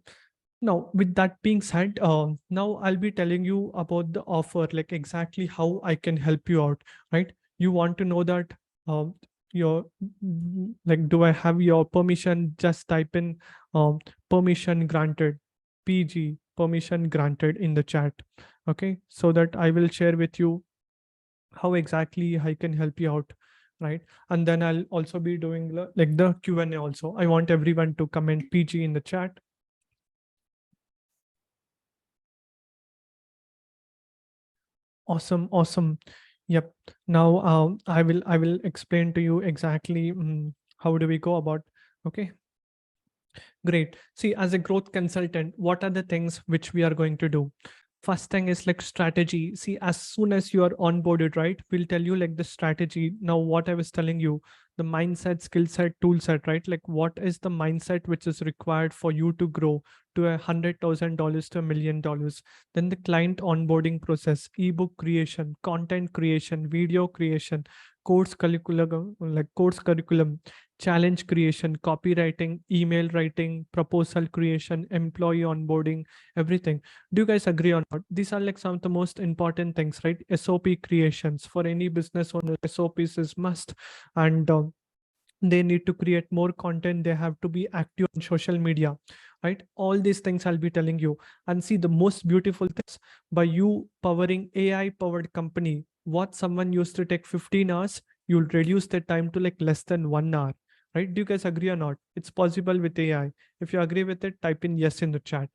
Now, with that being said, now I'll be telling you about the offer, like exactly how I can help you out, right? You want to know that um, your like, do I have your permission? Just type in permission granted, PG, permission granted in the chat. Okay, so that I will share with you how exactly I can help you out, right? And then I'll also be doing like the Q&A also. I want everyone to comment PG in the chat. Awesome, awesome. Yep. Now I will explain to you exactly how do we go about. Okay, great. See, as a growth consultant, what are the things which we are going to do? First thing is like strategy. See, as soon as you are onboarded, right, we'll tell you like the strategy. Now, what I was telling you, the mindset, skill set, tool set, right? Like what is the mindset which is required for you to grow to $100,000 to $1,000,000? Then the client onboarding process, ebook creation, content creation, video creation, course curriculum, challenge creation, copywriting, email writing, proposal creation, employee onboarding, everything. Do you guys agree on that? These are like some of the most important things, right? SOP creations for any business owner. SOPs is must, and they need to create more content. They have to be active on social media, right? All these things I'll be telling you. And see, the most beautiful things, by you powering AI powered company, what someone used to take 15 hours, you'll reduce the time to like less than 1 hour, right? Do you guys agree or not? It's possible with AI. If you agree with it, type in yes in the chat,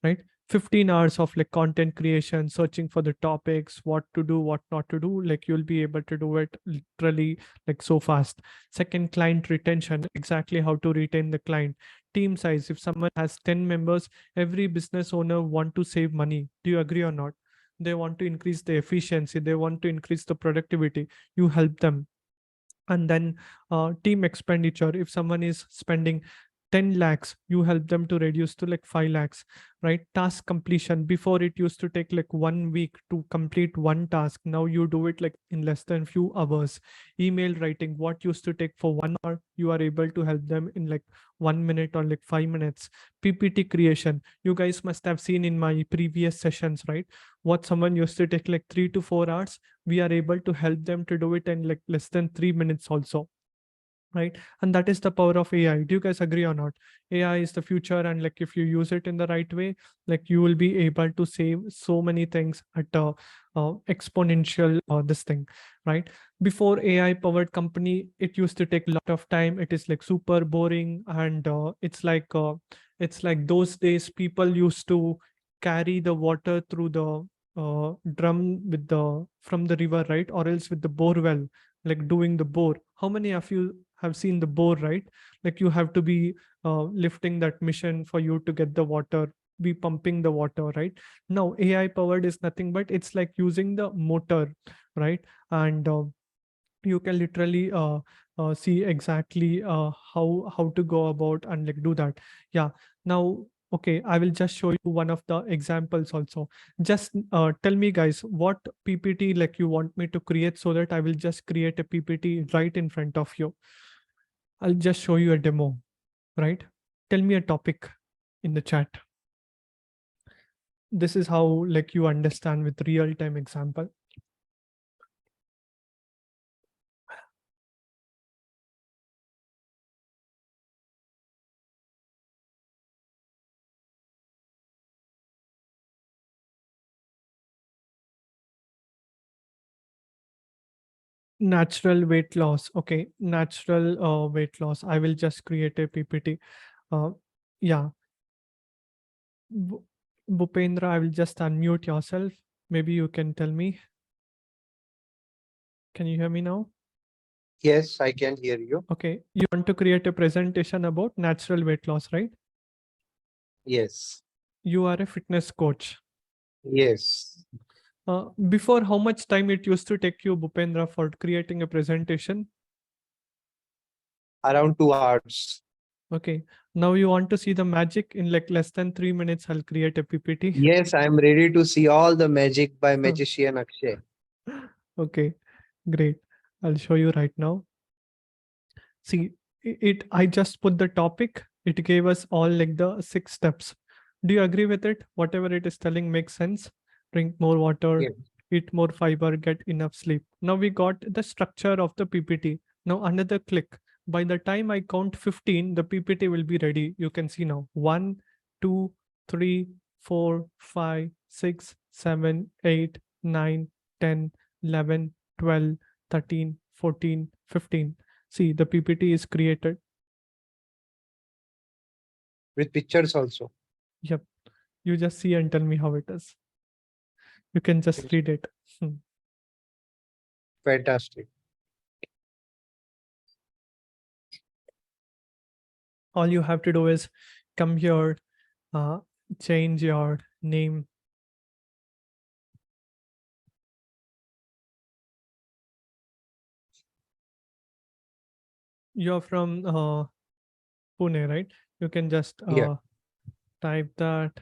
right? 15 hours of like content creation, searching for the topics, what to do, what not to do, like you'll be able to do it literally like so fast. Second, client retention, exactly how to retain the client. Team size, if someone has 10 members, every business owner want to save money. Do you agree or not? They want to increase the efficiency, they want to increase the productivity. You help them. And then team expenditure, if someone is spending 10 lakhs, you help them to reduce to like 5 lakhs, right? Task completion, before it used to take like 1 week to complete one task, now you do it like in less than few hours. Email writing, what used to take for 1 hour, you are able to help them in like 1 minute or like 5 minutes. PPT creation, you guys must have seen in my previous sessions, right? What someone used to take like 3 to 4 hours, we are able to help them to do it in like less than 3 minutes also, right? And that is the power of AI. Do you guys agree or not? AI is the future, and like if you use it in the right way, like you will be able to save so many things at a exponential this thing, right? Before AI powered company, it used to take a lot of time. It is like super boring, and it's like those days people used to carry the water through the drum with the from the river, right? Or else with the bore well, like doing the bore. How many of you have seen the bore, right? Like you have to be lifting that mission for you to get the water, be pumping the water, right? Now AI powered is nothing but it's like using the motor, right? And you can literally see exactly how to go about and like do that. Yeah. Now, okay, I will just show you one of the examples also. Just tell me guys what PPT like you want me to create, so that I will just create a PPT right in front of you. I'll just show you a demo, right? Tell me a topic in the chat. This is how like you understand with real time example. Natural weight loss. Okay, natural weight loss. I will just create a PPT. Uh, yeah, Bu- Bhupendra, I will just unmute yourself. Maybe you can tell me. Can you hear me now? Yes, I can hear you. Okay, you want to create a presentation about natural weight loss, right? Yes. You are a fitness coach. Yes. Before, how much time it used to take you, Bhupendra, for creating a presentation? Around 2 hours. Okay, now you want to see the magic in like less than 3 minutes. I'll create a PPT. Yes, I'm ready to see all the magic by magician Akshay. Okay, great. I'll show you right now. See, I just put the topic. It gave us all like the 6 steps. Do you agree with it? Whatever it is telling makes sense. Drink more water, Yes. eat more fiber, get enough sleep. Now we got the structure of the PPT. Now another click. By the time I count 15, the PPT will be ready. You can see now 1, 2, 3, 4, 5, 6, 7, 8, 9, 10, 11, 12, 13, 14, 15. See, the PPT is created. With pictures also. Yep. You just see and tell me how it is. You can just read it. Fantastic. All you have to do is come here, uh, change your name. You're from Pune, right? You can just Yeah. type that.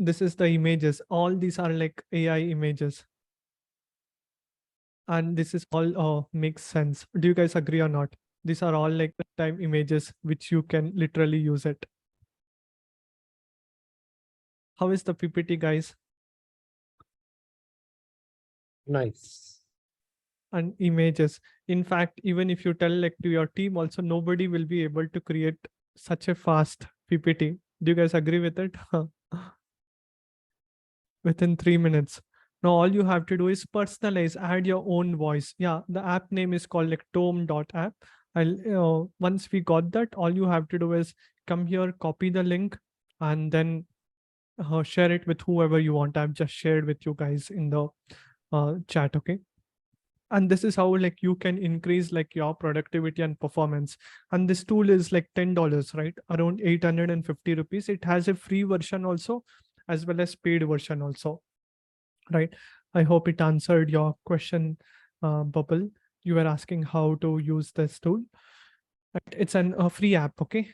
This is the images. All these are like AI images. And this is all makes sense. Do you guys agree or not? These are all like time images which you can literally use it. How is the PPT, guys? Nice. And images. In fact, even if you tell like to your team also, nobody will be able to create such a fast PPT. Do you guys agree with it? Within 3 minutes. Now all you have to do is personalize, add your own voice. Yeah, the app name is called like tome.app. I'll once we got that, all you have to do is come here, copy the link, and then share it with whoever you want. I've just shared with you guys in the chat. Okay. And this is how like you can increase like your productivity and performance. And this tool is like $10, right? Around 850 rupees. It has a free version also, as well as paid version also, right? I hope it answered your question, Bubble. You were asking how to use this tool. Right? It's a free app. Okay,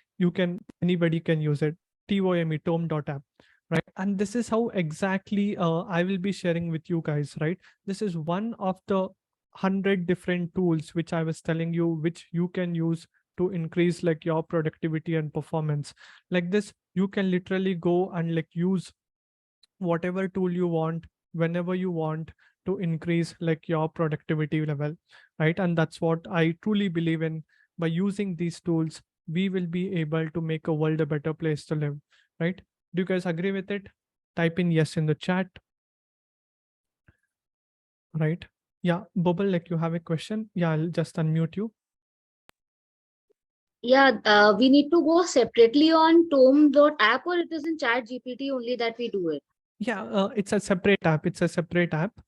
anybody can use it. Tome.app. Right, and this is how exactly I will be sharing with you guys. Right, this is one of the 100 different tools which I was telling you, which you can use to increase like your productivity and performance. Like this, you can literally go and like use whatever tool you want whenever you want to increase like your productivity level, right? And that's what I truly believe in. By using these tools, we will be able to make a world a better place to live, right? Do you guys agree with it? Type in yes in the chat. Right, yeah, Bubble, like you have a question. Yeah, I'll just unmute you. Yeah, we need to go separately on Tome.app, or it is in Chat GPT only that we do it? Yeah, it's a separate app. It's a separate app.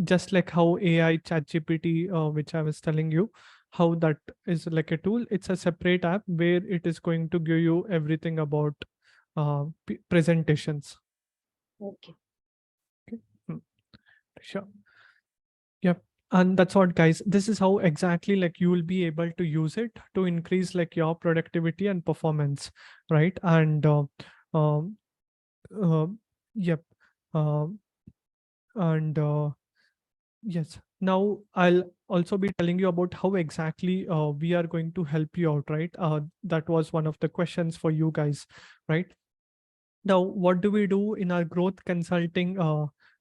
Just like how AI Chat GPT, which I was telling you, how that is like a tool. It's a separate app where it is going to give you everything about presentations. Okay. Okay. Sure. Yep. And that's what, guys. This is how exactly like you will be able to use it to increase like your productivity and performance, right? And um, uh, yep. Um and Yes. Now I'll also be telling you about how exactly we are going to help you out, right? That was one of the questions for you guys, right? Now, what do we do in our growth consulting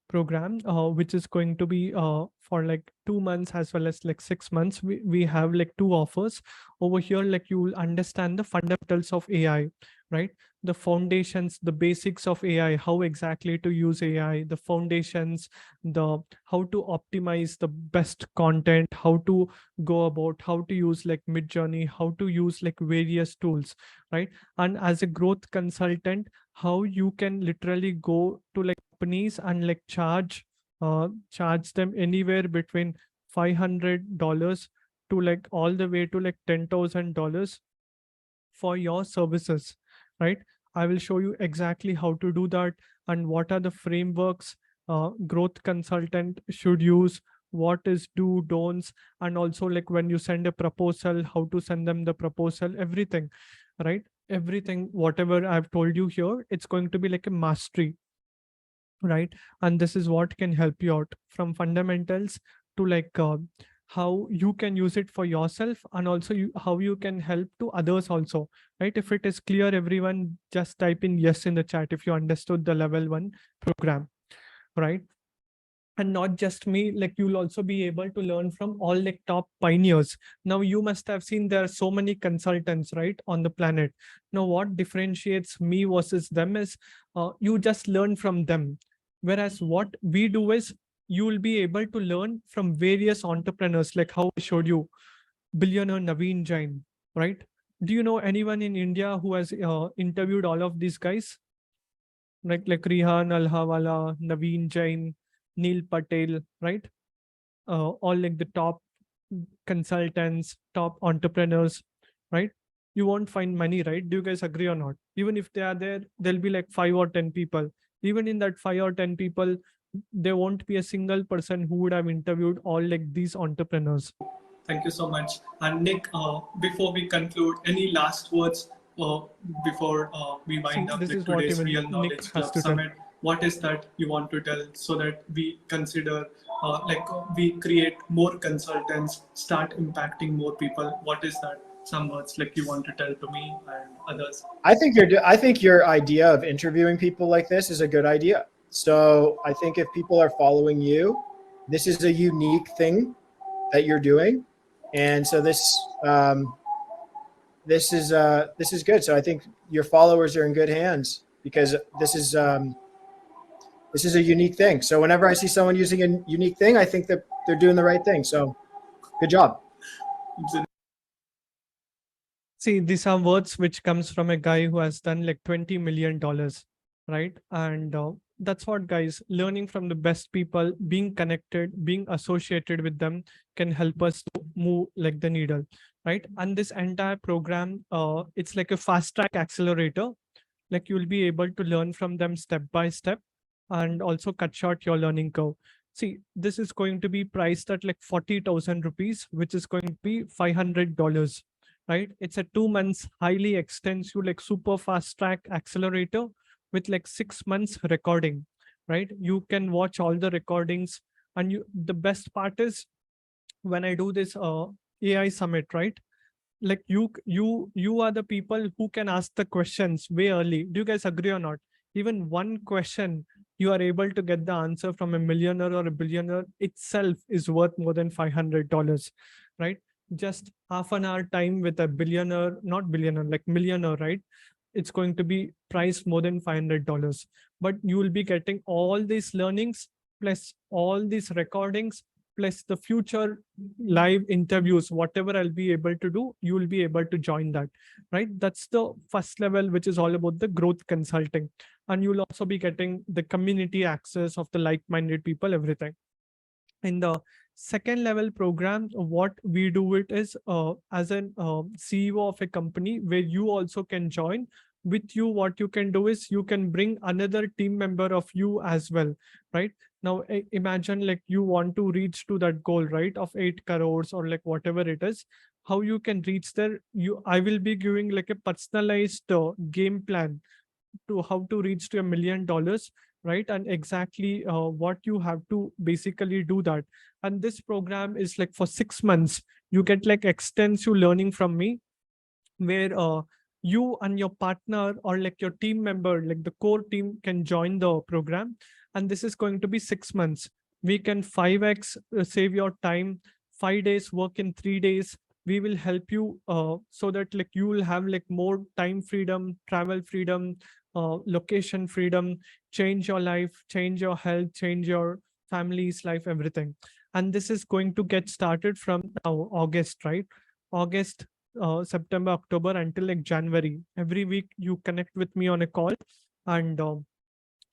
program, which is going to be for like 2 months as well as like 6 months? We have like two offers over here. Like you will understand the fundamentals of AI, right? The foundations, the basics of AI, how exactly to use AI, the foundations, the how to optimize the best content, how to go about, how to use like Mid Journey, how to use like various tools, right? And as a growth consultant, how you can literally go to like companies and like charge them anywhere between $500 to like all the way to like $10,000 for your services, right? I will show you exactly how to do that and what are the frameworks growth consultant should use, what is do don'ts, and also like when you send a proposal, how to send them the proposal, everything, right? Everything, whatever I've told you here, it's going to be like a mastery, right? And this is what can help you out from fundamentals to like how you can use it for yourself, and also how you can help to others also, right? If it is clear, everyone just type in yes in the chat if you understood the level 1 program, right? And not just me, like you'll also be able to learn from all like top pioneers. Now you must have seen there are so many consultants, right, on the planet. Now what differentiates me versus them is you just learn from them, whereas what we do is you will be able to learn from various entrepreneurs, like how I showed you billionaire Naveen Jain, right? Do you know anyone in India who has interviewed all of these guys, like Rihan Alhawala, Naveen Jain, Neil Patel, right? All like the top consultants, top entrepreneurs, right? You won't find many, right? Do you guys agree or not? Even if they are there, there'll be like 5 or 10 people. Even in that 5 or 10 people, there won't be a single person who would have interviewed all like these entrepreneurs. Thank you so much. And Nick, before we conclude, any last words uh, before we wind up like today's Real Knowledge Club Summit? What is that you want to tell so that we consider, we create more consultants, start impacting more people? What is that? Some words like you want to tell to me and others? I think your idea of interviewing people like this is a good idea. So I think if people are following you, this is a unique thing that you're doing, and so this is good. So I think your followers are in good hands because this is a unique thing. So whenever I see someone using a unique thing, I think that they're doing the right thing. So good job. See, these are words which comes from a guy who has done like $20 million, right? And that's what, guys, learning from the best people, being connected, being associated with them can help us to move like the needle, right? And this entire program, it's like a fast track accelerator. Like you'll be able to learn from them step by step and also cut short your learning curve. See, this is going to be priced at like 40,000 rupees, which is going to be $500, right? It's a 2 months highly extensive, like super fast track accelerator with like 6 months recording, right? You can watch all the recordings. And the best part is when I do this AI summit, right? Like you are the people who can ask the questions way early. Do you guys agree or not? Even one question, you are able to get the answer from a millionaire or a billionaire itself is worth more than $500, right? Just half an hour time with a billionaire, not billionaire, like millionaire, right? It's going to be priced more than $500, but you will be getting all these learnings plus all these recordings plus the future live interviews. Whatever I'll be able to do, you will be able to join that, right? That's the first level, which is all about the growth consulting. And you'll also be getting the community access of the like-minded people, everything. In the second level program, what we do it is as an CEO of a company where you also can join. With you, what you can do is you can bring another team member of you as well, right? Now imagine like you want to reach to that goal, right, of 8 crores or like whatever it is. How you can reach there, I will be giving like a personalized game plan to how to reach to $1 million, right? And exactly what you have to basically do that. And this program is like for 6 months. You get like extensive learning from me, where you and your partner or like your team member, like the core team, can join the program. And this is going to be 6 months. We can 5x save your time. 5 days work in 3 days. We will help you so that like you will have like more time freedom, travel freedom, location freedom, change your life, change your health, change your family's life, everything. And this is going to get started from now, August, right? August, September, October until like January. Every week you connect with me on a call. And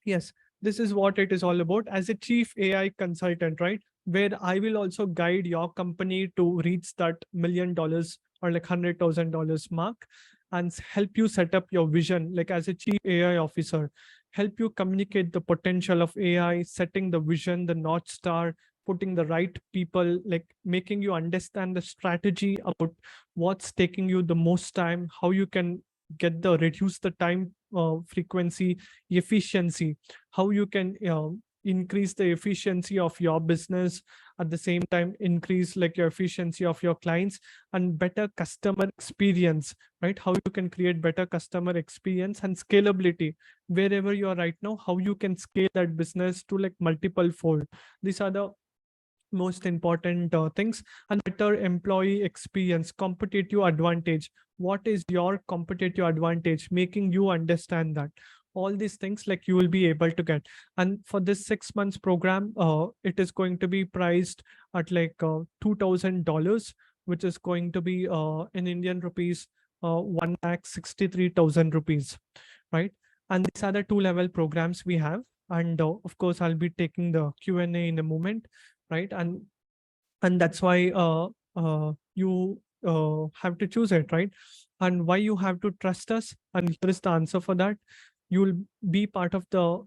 yes, this is what it is all about as a chief AI consultant, right? Where I will also guide your company to reach that $1 million or like $100,000 mark, and help you set up your vision, like as a chief AI officer, help you communicate the potential of AI, setting the vision, the North Star, putting the right people, like making you understand the strategy about what's taking you the most time, how you can reduce the time frequency, efficiency, how you can increase the efficiency of your business, at the same time increase like your efficiency of your clients, and better customer experience, right? How you can create better customer experience and scalability wherever you are right now, how you can scale that business to like multiple fold. These are the most important things. And better employee experience, competitive advantage. What is your competitive advantage, making you understand that all these things like you will be able to get. And for this 6 months program, it is going to be priced at like $2,000, which is going to be in Indian rupees 1,63,000 rupees, right? And these are the two level programs we have. And of course I'll be taking the Q&A in a moment, right? And that's why you have to choose it, right? And why you have to trust us, and here is the answer for that. You will be part of the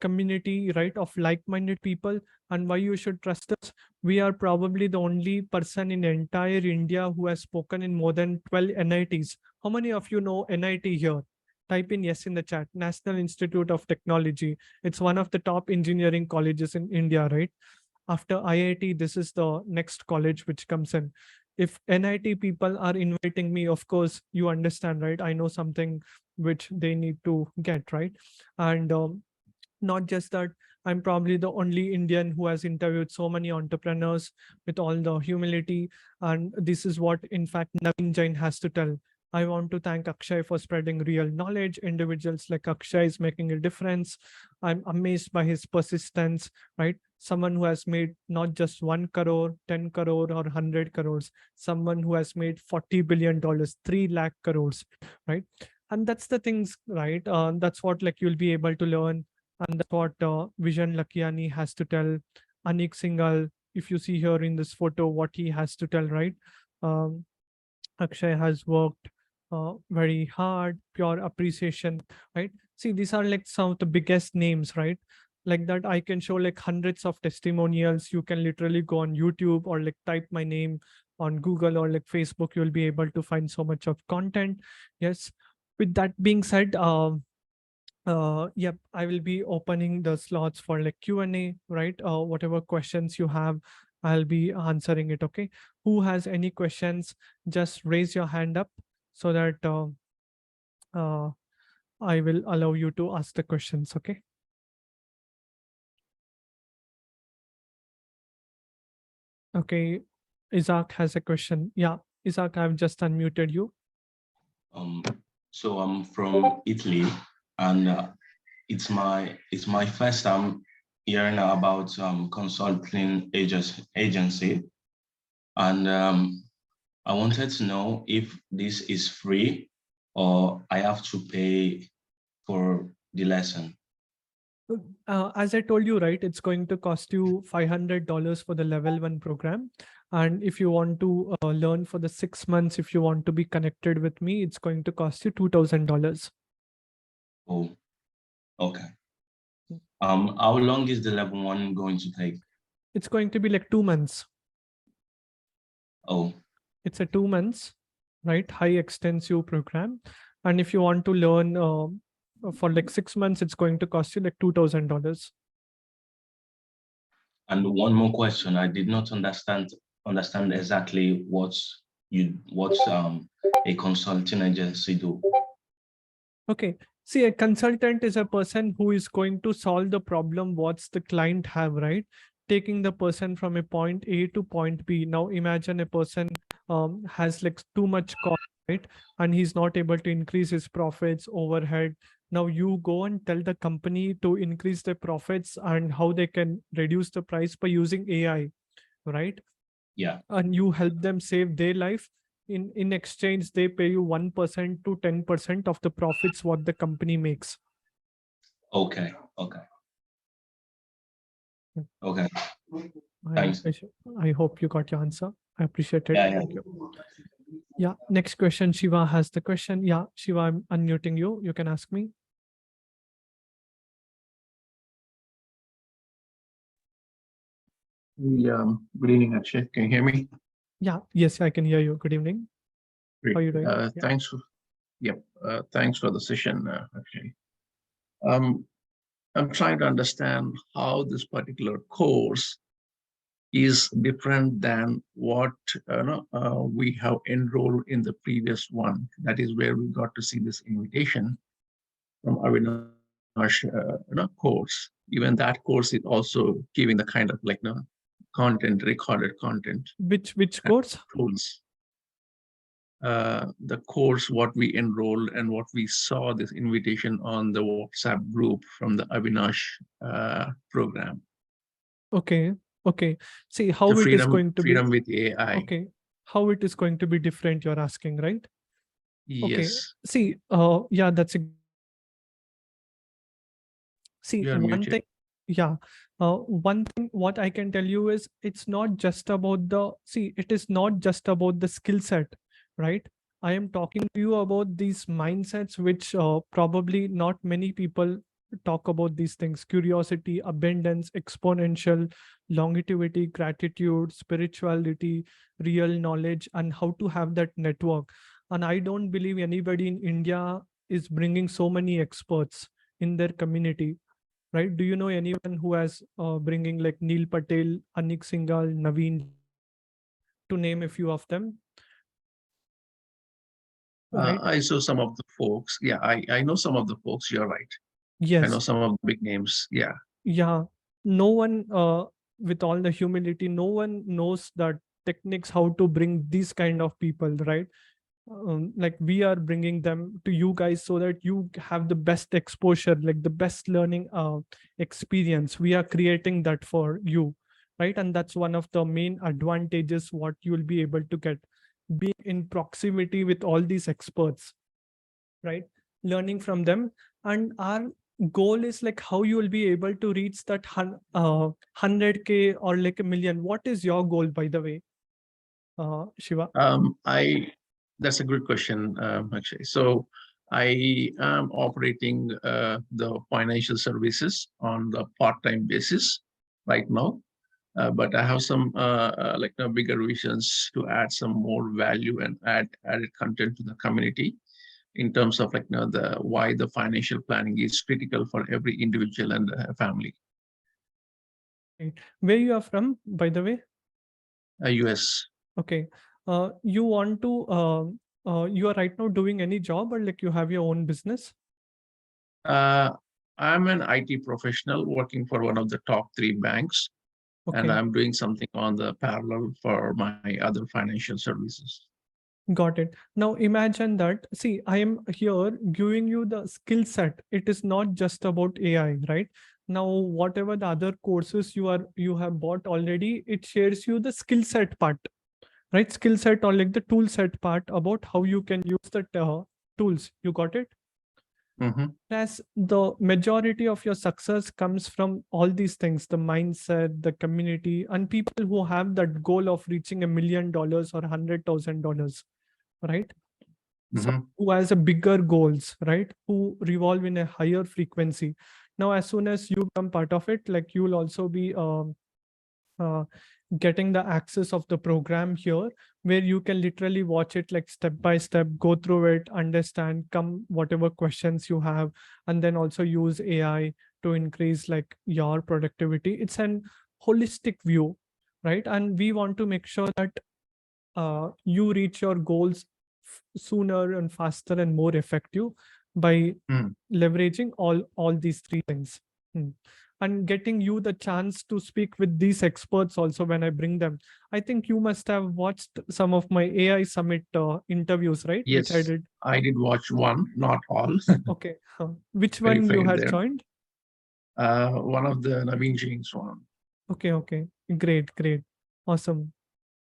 community, right, of like-minded people. And why you should trust us: we are probably the only person in entire India who has spoken in more than 12 NITs. How many of you know NIT here? Type in yes in the chat. National Institute of Technology. It's one of the top engineering colleges in India, right? After IIT, this is the next college which comes in. If NIT people are inviting me, of course, you understand, right? I know something which they need to get, right? And not just that, I'm probably the only Indian who has interviewed so many entrepreneurs with all the humility. And this is what, in fact, Naveen Jain has to tell. I want to thank Akshay for spreading real knowledge. Individuals like Akshay is making a difference. I'm amazed by his persistence, right? Someone who has made not just 1 crore, 10 crore, or 100 crores, someone who has made $40 billion, 3 lakh crores, right? And that's the things, right? That's what like you'll be able to learn. And that's what Vision Lakiani has to tell. Anik Singhal, if you see here in this photo, what he has to tell, right? Um, Akshay has worked very hard, pure appreciation, right? See, these are like some of the biggest names, right? like that. I can show like hundreds of testimonials. You can literally go on YouTube or like type my name on Google or like Facebook. You'll be able to find so much of content. Yes. With that being said, yep, I will be opening the slots for like Q&A, right? Whatever questions you have, I'll be answering it. Okay. Who has any questions? Just raise your hand up so that uh, I will allow you to ask the questions. Okay. Okay. Isaac has a question. Yeah. Isaac, I've just unmuted you. Um, so I'm from Italy, and it's my first time hearing about consulting agency, and I wanted to know if this is free or I have to pay for the lesson. As I told you, right, it's going to cost you $500 for the level 1 program. And if you want to learn for the 6 months, if you want to be connected with me, it's going to cost you $2,000. Oh, okay. How long is the level 1 going to take? It's going to be like 2 months. Oh, It's a 2 months, right? High extensive program. And if you want to learn for like 6 months, it's going to cost you like $2,000. and one more question. I did not understand exactly what a consulting agency do. Okay. See, a consultant is a person who is going to solve the problem what's the client have, right? Taking the person from a point A to point B. Now imagine a person has like too much cost, right? And he's not able to increase his profits, overhead. Now you go and tell the company to increase their profits and how they can reduce the price by using AI, right? Yeah. And you help them save their life. In exchange, they pay you 1% to 10% of the profits what the company makes. Okay. Okay. Okay. I, Thanks. I, sh- I hope you got your answer. I appreciate it. Yeah, yeah. Thank you. Yeah. Next question. Shiva has the question. Yeah. Shiva, I'm unmuting you. You can ask me. Yeah, good evening, Akshay. Can you hear me? Yeah. Yes, I can hear you. Good evening. Great. How are you doing? Yeah. Thanks for the session, Akshay. I'm trying to understand how this particular course is different than what we have enrolled in the previous one. That is where we got to see this invitation from Avinash course. Even that course is also giving the kind of content, recorded content. Which course? Tools. The course, what we enrolled and what we saw this invitation on the WhatsApp group from the Avinash program. Okay. Okay. See how The it is going to be. freedom with AI. Okay. How it is going to be different, you're asking, right? Okay. Yes. See, yeah, that's a See, You're one muted. thing, yeah, one thing what I can tell you is it's not just about it is not just about the skill set, right? I am talking to you about these mindsets, which probably not many people talk about these things: curiosity, abundance, exponential, longevity, gratitude, spirituality, real knowledge, and how to have that network. And I don't believe anybody in India is bringing so many experts in their community, right? Do you know anyone who has bringing like Neil Patel, Anik Singhal, Naveen, to name a few of them, right? I saw some of the folks. Yeah, I know some of the folks. You're right. I know Yes. some of the big names. Yeah. Yeah. No one, with all the humility, no one knows that techniques how to bring these kind of people, right? Like we are bringing them to you guys so that you have the best exposure, like the best learning experience. We are creating that for you, right? And that's one of the main advantages what you will be able to get, being in proximity with all these experts, right? Learning from them. And our goal is like how you will be able to reach that 100K or like a million. What is your goal, by the way, Shiva? That's a good question, actually. So I am operating the financial services on the part-time basis right now. But I have some bigger visions to add some more value and added content to the community in terms of the why the financial planning is critical for every individual and family. Right. Where you are from, by the way? US. Okay. You want to, you are right now doing any job, or like you have your own business? I'm an IT professional working for one of the top 3 banks, and Okay, I'm doing something on the parallel for my other financial services. got it. Now imagine that, see, I am here giving you the skill set. It is not just about AI, right? Now, whatever the other courses you have bought already, it shares you the skill set part, right? Skill set, or like the tool set part about how you can use the tools. You got it? Mm-hmm. As the majority of your success comes from all these things, the mindset, the community, and people who have that goal of reaching $1 million or $100,000, right? So Mm-hmm. who has a bigger goals, right? Who revolve in a higher frequency. Now, as soon as you become part of it, like you will also be uh, getting the access of the program here, where you can literally watch it like step by step, go through it, understand, come whatever questions you have, and then also use AI to increase like your productivity. It's an holistic view, right? And we want to make sure that you reach your goals sooner and faster and more effective by leveraging all these 3 things. Hmm. And getting you the chance to speak with these experts also when I bring them. I think you must have watched some of my AI Summit interviews, right? Which I Yes, did. I did watch one, not all. Okay. Which Very one you fair had there. joined? One of the Naveen Jain's one. Okay, okay. Great, great. Awesome.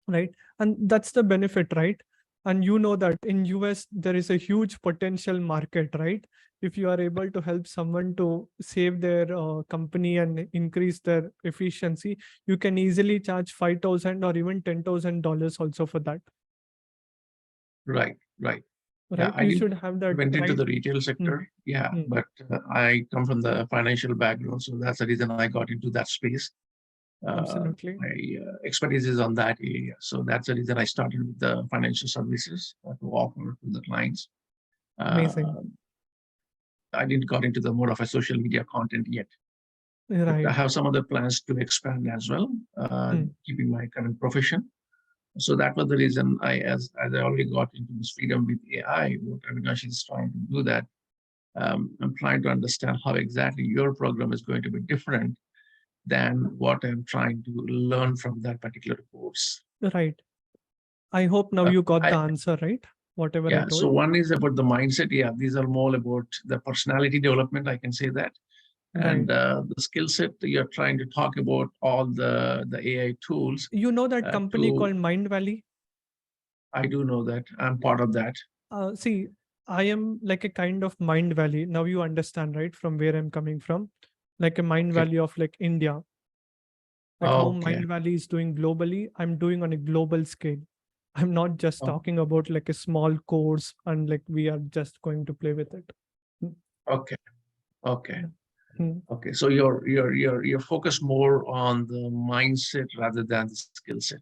Right. And that's the benefit, right? And you know that in US there is a huge potential market, right? If you are able to help someone to save their company and increase their efficiency, you can easily charge 5,000 or even $10,000 also for that. Right, right. Yeah, Right, I you didn't should have that, went into right? the retail sector. Yeah, but I come from the financial background, so that's the reason I got into that space. Absolutely. My expertise is on that area, so that's the reason I started with the financial services to offer to the clients. Amazing. I didn't got into the more of a social media content yet, but I Right. have some other plans to expand as well, keeping my current profession. So that was the reason as I already got into this freedom with AI, what Avinash is trying to do that. I'm trying to understand how exactly your program is going to be different than what I'm trying to learn from that particular course. Right. I hope now you got the I, answer, right? Whatever I yeah, so told. one is about the mindset. Yeah, these are more about the personality development, I can say that. And Right. the skill set, you're trying to talk about all the AI tools You know that company to, called Mind Valley? I do know that I'm part of that. See, I am like a kind of Mind Valley. Now you understand, right, from where I'm coming from, like a Mind Okay. Valley of like India, like how Okay. Mind Valley is doing globally. I'm doing on a global scale. I'm not just Oh, talking about like a small course and like we are just going to play with it. Mm, okay. Okay. mm. Okay. So you're focused more on the mindset rather than the skill set.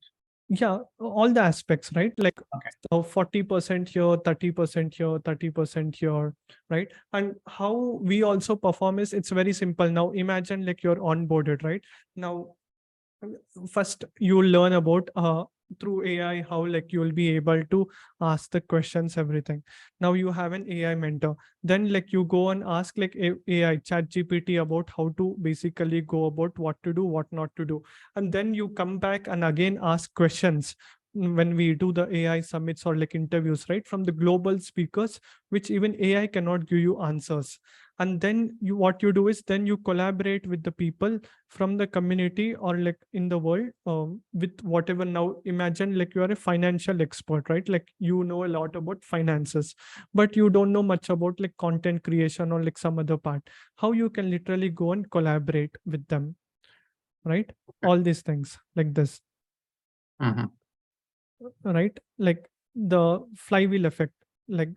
Yeah, all the aspects, right? Like Okay. so 40% here, 30% here, 30% here, right? And how we also perform is it's very simple. Now imagine like you're onboarded, right? Now first you learn about through AI how like you will be able to ask the questions, everything. Now you have an AI mentor, then like you go and ask like AI Chat GPT about how to basically go about what to do, what not to do, and then you come back and again ask questions when we do the AI summits or like interviews, right, from the global speakers, which even AI cannot give you answers. And then you what you do is then you collaborate with the people from the community or like in the world with whatever. Now imagine like you are a financial expert, right? Like you know a lot about finances, but you don't know much about like content creation or like some other part. How you can literally go and collaborate with them, right? All these things like this, Mm-hmm. right? Like the flywheel effect, like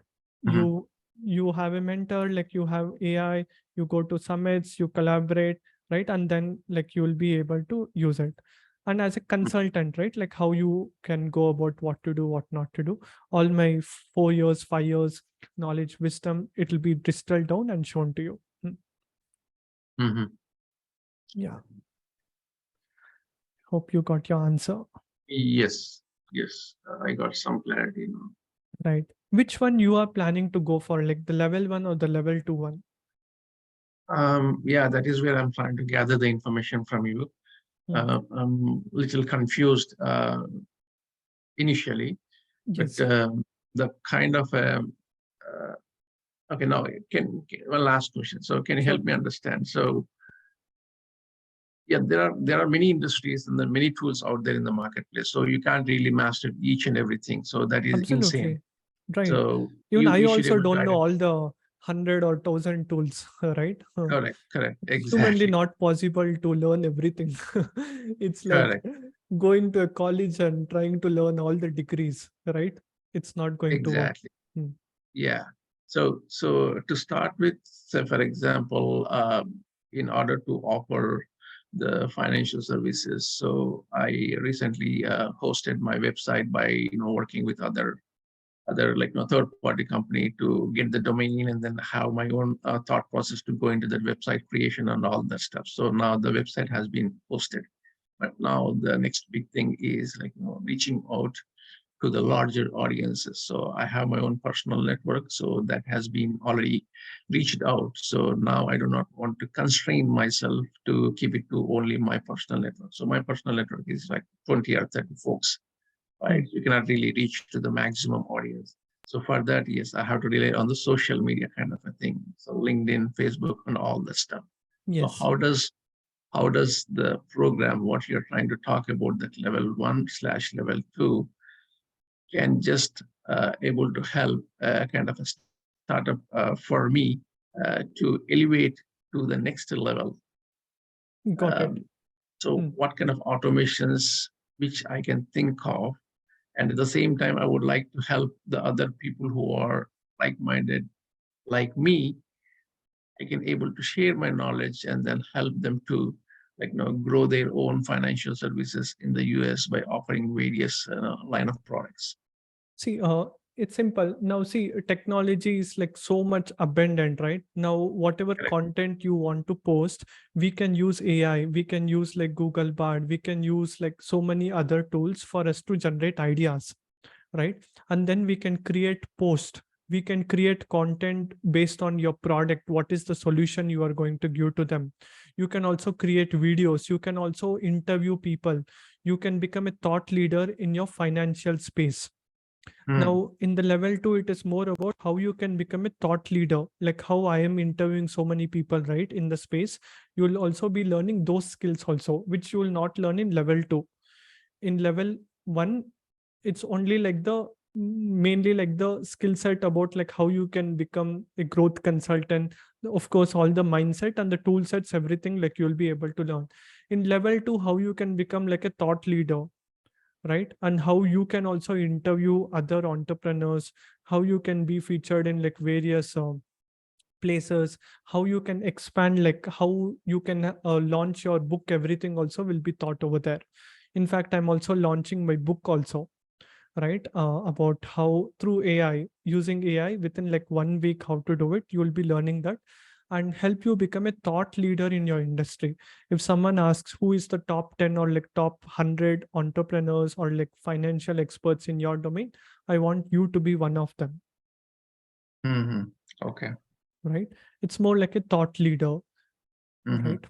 Mm-hmm. you you have a mentor, like you have AI, you go to summits, you collaborate, right? And then like you will be able to use it. And as a consultant, right, like how you can go about what to do, what not to do. All my 4 years, 5 years knowledge, wisdom, it'll be distilled down and shown to you. Mm-hmm. Yeah. Hope you got your answer. Yes, yes, I got some clarity now. Right. Which one you are planning to go for, like the level 1 or the level 2 one? Yeah, that is where I'm trying to gather the information from you. I'm a little confused initially, but Yes, the kind of okay, now one last question. So can you sure. help me understand? So yeah, there are many industries and there are many tools out there in the marketplace. So you can't really master each and everything. So that is insane. Absolutely. Right. So Even I you should also able to don't know identify. all the 100 or 1,000 tools, right? Correct, Humanly exactly. not possible to learn everything. It's like Correct, going to a college and trying to learn all the degrees, right? It's not going to work. exactly. Hmm. Yeah. So to start with, say for example, in order to offer the financial services, so I recently hosted my website by working with other like third party company to get the domain and then have my own thought process to go into the website creation and all that stuff. So now the website has been posted, but now the next big thing is like reaching out to the larger audiences. So I have my own personal network, so that has been already reached out. So now I do not want to constrain myself to keep it to only my personal network. So my personal network is like 20 or 30 folks, Hmm. right? You cannot really reach to the maximum audience. So for that, yes, I have to rely on the social media kind of a thing. So LinkedIn, Facebook, and all that stuff. So Yes. how does the program, what you're trying to talk about, that level 1/level 2, can just able to help kind of a startup for me to elevate to the next level. Got Um, it. so Hmm. what kind of automations which I can think of, and at the same time, I would like to help the other people who are like-minded like me. I can able to share my knowledge and then help them to grow their own financial services in the US by offering various line of products. See, it's simple. Now, see, technology is like so much abundant, right? Now, whatever Correct. content you want to post, we can use AI, we can use like Google Bard, we can use like so many other tools for us to generate ideas, right? And then we can create post. We can create content based on your product. What is the solution you are going to give to them? You can also create videos. You can also interview people. You can become a thought leader in your financial space. Hmm. Now, in the level 2, it is more about how you can become a thought leader, like how I am interviewing so many people, right, in the space. You will also be learning those skills also, which you will not learn in level 2. In level 1, it's only like the mainly like the skill set about like how you can become a growth consultant. Of course, all the mindset and the tool sets, everything like you'll be able to learn. In level 2, how you can become like a thought leader, right? And how you can also interview other entrepreneurs, how you can be featured in like various places, how you can expand, like how you can launch your book, everything also will be taught over there. In fact, I'm also launching my book also, right? About how through AI, using AI within like 1 week, how to do it. You will be learning that and help you become a thought leader in your industry. If someone asks who is the top 10 or like top 100 entrepreneurs or like financial experts in your domain, I want you to be one of them, Hmm. Okay. right? It's more like a thought leader, Hmm. right?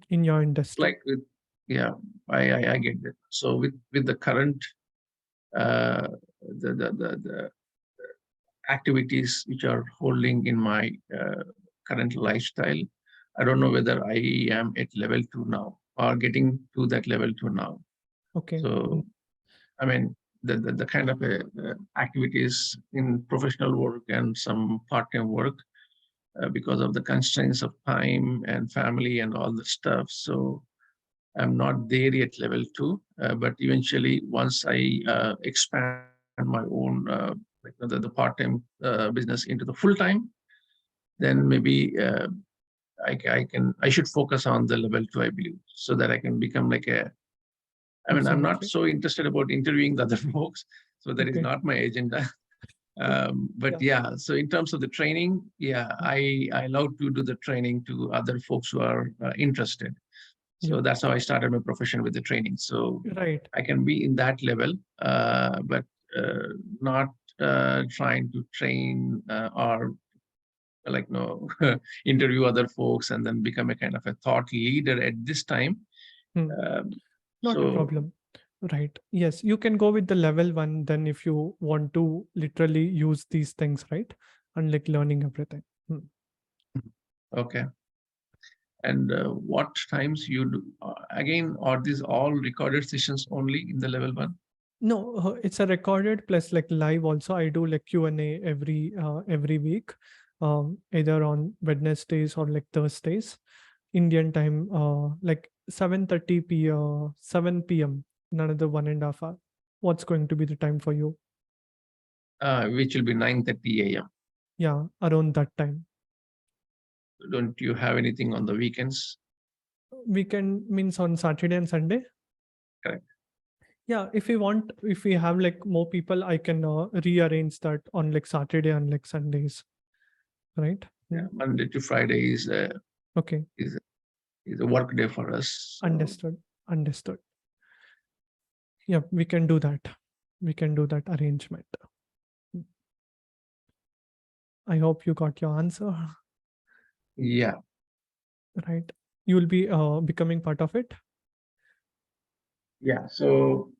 In your industry. Like with, yeah, I get that. So with the current uh, the activities which are holding in my current lifestyle, I don't know whether I am at level 2 now or getting to that level 2 now. Okay. So I mean, the kind of activities in professional work and some part-time work because of the constraints of time and family and all the stuff. So I'm not there yet level 2, but eventually once I expand my own like the part-time business into the full-time, then maybe I should focus on the level 2, I believe, so that I can become like I mean, I'm not Absolutely. so interested about interviewing the other folks, so that is Okay. not my agenda. But yeah, so in terms of the training, yeah, I love to do the training to other folks who are interested. So Yeah. that's how I started my profession with the training. So Right. I can be in that level, but not trying to train or like no interview other folks and then become a kind of a thought leader at this time. Hmm. Um, Not a so problem. Right. Yes, you can go with the level 1 then if you want to literally use these things, right? And like learning everything. okay. And what times you do again? Are these all recorded sessions only in the level 1? No, it's a recorded plus like live also. I do like Q&A every week, either on Wednesdays or like Thursdays, Indian time, like 7:30 p. 7 p.m. Another 1.5 hour. What's going to be the time for you? Which will be 9:30 a.m. Yeah, around that time. Don't you have anything on the weekends? Weekend means on Saturday and Sunday. Correct. Yeah, if we have like more people, I can rearrange that on like Saturday and like Sundays, right? Yeah, Monday to Friday Okay, is a work day for us. So, understood. Understood. Yeah, we can do that. We can do that arrangement. I hope you got your answer, yeah. right? You will be becoming part of it. Yeah. So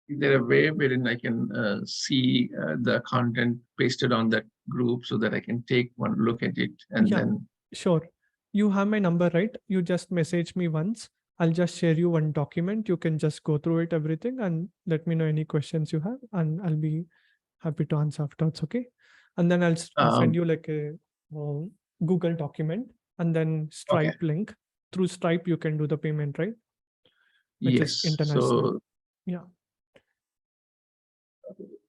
is there a way wherein I can see the content pasted on that group so that I can take one look at it and Yeah, then sure. You have my number, right? You just message me once. I'll just share you one document. You can just go through it, everything, and let me know any questions you have, and I'll be happy to answer afterwards. Okay. And then I'll send you like a Google document and then okay. Stripe link. Through Stripe, you can do the payment, right? Which is Yes. international. So Yeah.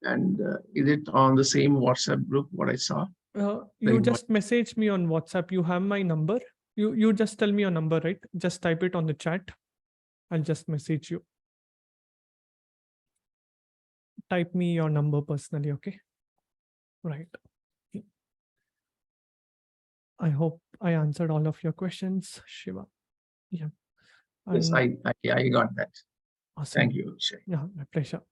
and is it on the same WhatsApp group what I saw? You just message me on WhatsApp. You have my number. You just tell me your number, right? Just type it on the chat. I'll just message you. Type me your number personally, okay? Right. I hope I answered all of your questions, Shiva. Yeah. Yes, And I got that. awesome. Thank you, Shay. Yeah, my pleasure.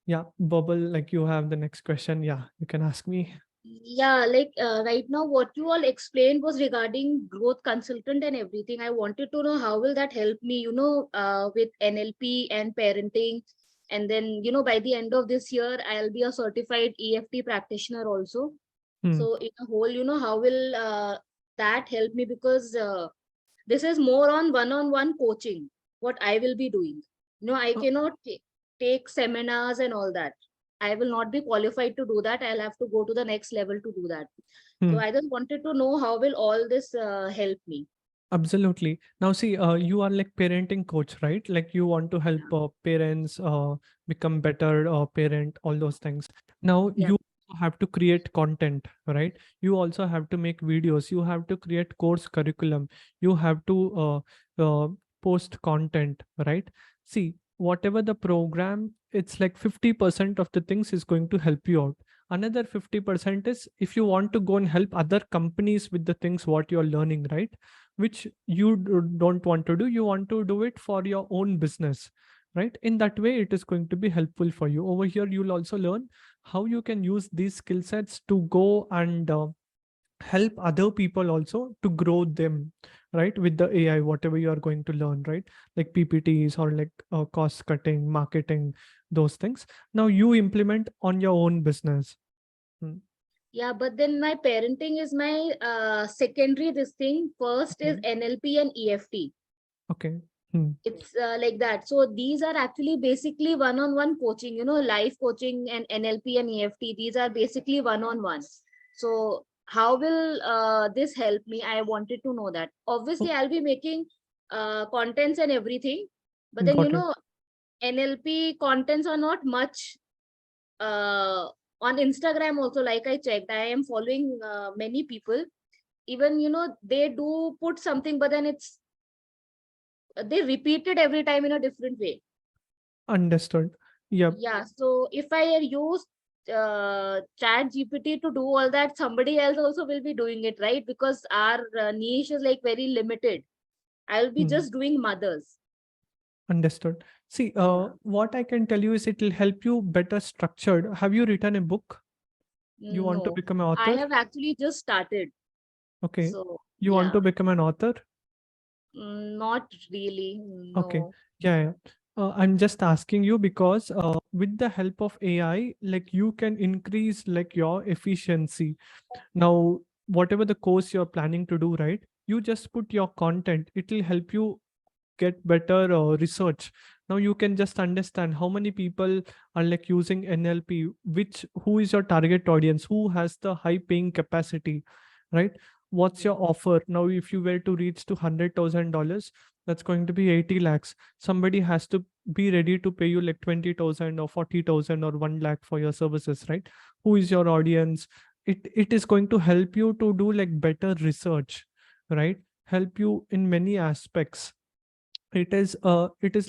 Yeah, Bubble, like you have the next question. Yeah, you can ask me. Yeah, like right now what you all explained was regarding growth consultant and everything. I wanted to know how will that help me, with NLP and parenting. And then, by the end of this year, I'll be a certified EFT practitioner also. So in a whole, how will that help me? Because this is more on one-on-one coaching, what I will be doing. I cannot take seminars and all that. I will not be qualified to do that. I'll have to go to the next level to do that. So I just wanted to know how will all this help me? Absolutely. Now, see, you are like parenting coach, right? Like you want to help parents become better parent, all those things. Now, Yeah. you have to create content, right? You also have to make videos. You have to create course curriculum. You have to post content, right? See, whatever the program, it's like 50% of the things is going to help you out. Another 50% is if you want to go and help other companies with the things what you're learning, right? Which you don't want to do, you want to do it for your own business, right? In that way it is going to be helpful for you. Over here you'll also learn how you can use these skill sets to go and help other people also to grow them, right? With the AI, whatever you are going to learn, right? Like PPTs or like cost cutting, marketing, those things now you implement on your own business. Yeah, but then my parenting is my secondary this thing. First is NLP and EFT. Okay. It's like that. So these are actually basically one-on-one coaching, life coaching and NLP and EFT. These are basically one-on-one. So how will this help me? I wanted to know that. Obviously, I'll be making contents and everything, but then, Got it. NLP contents are not much On Instagram also, like I checked, I am following many people. Even they do put something, but then it's they repeat it every time in a different way. Understood. Yep. Yeah, so if I use Chat GPT to do all that, somebody else also will be doing it, right? Because our niche is like very limited. I'll be Hmm. just doing mothers. Understood. See, Yeah. what I can tell you is it will help you better structured. Have you written a book? You want to No, become an I author? have actually just started. Okay. So You want yeah, to become an author? not really. Okay. No. Yeah, yeah. I'm just asking you because with the help of AI, like you can increase like your efficiency. Now, whatever the course you're planning to do, right? You just put your content. It will help you get better research. Now you can just understand how many people are like using NLP, which who is your target audience, who has the high paying capacity, right? What's your offer? Now if you were to reach to $100,000, that's going to be 80 lakhs. Somebody has to be ready to pay you like 20,000 or 40,000 or 1 lakh for your services, right? Who is your audience? It is going to help you to do like better research, right? Help you in many aspects. It is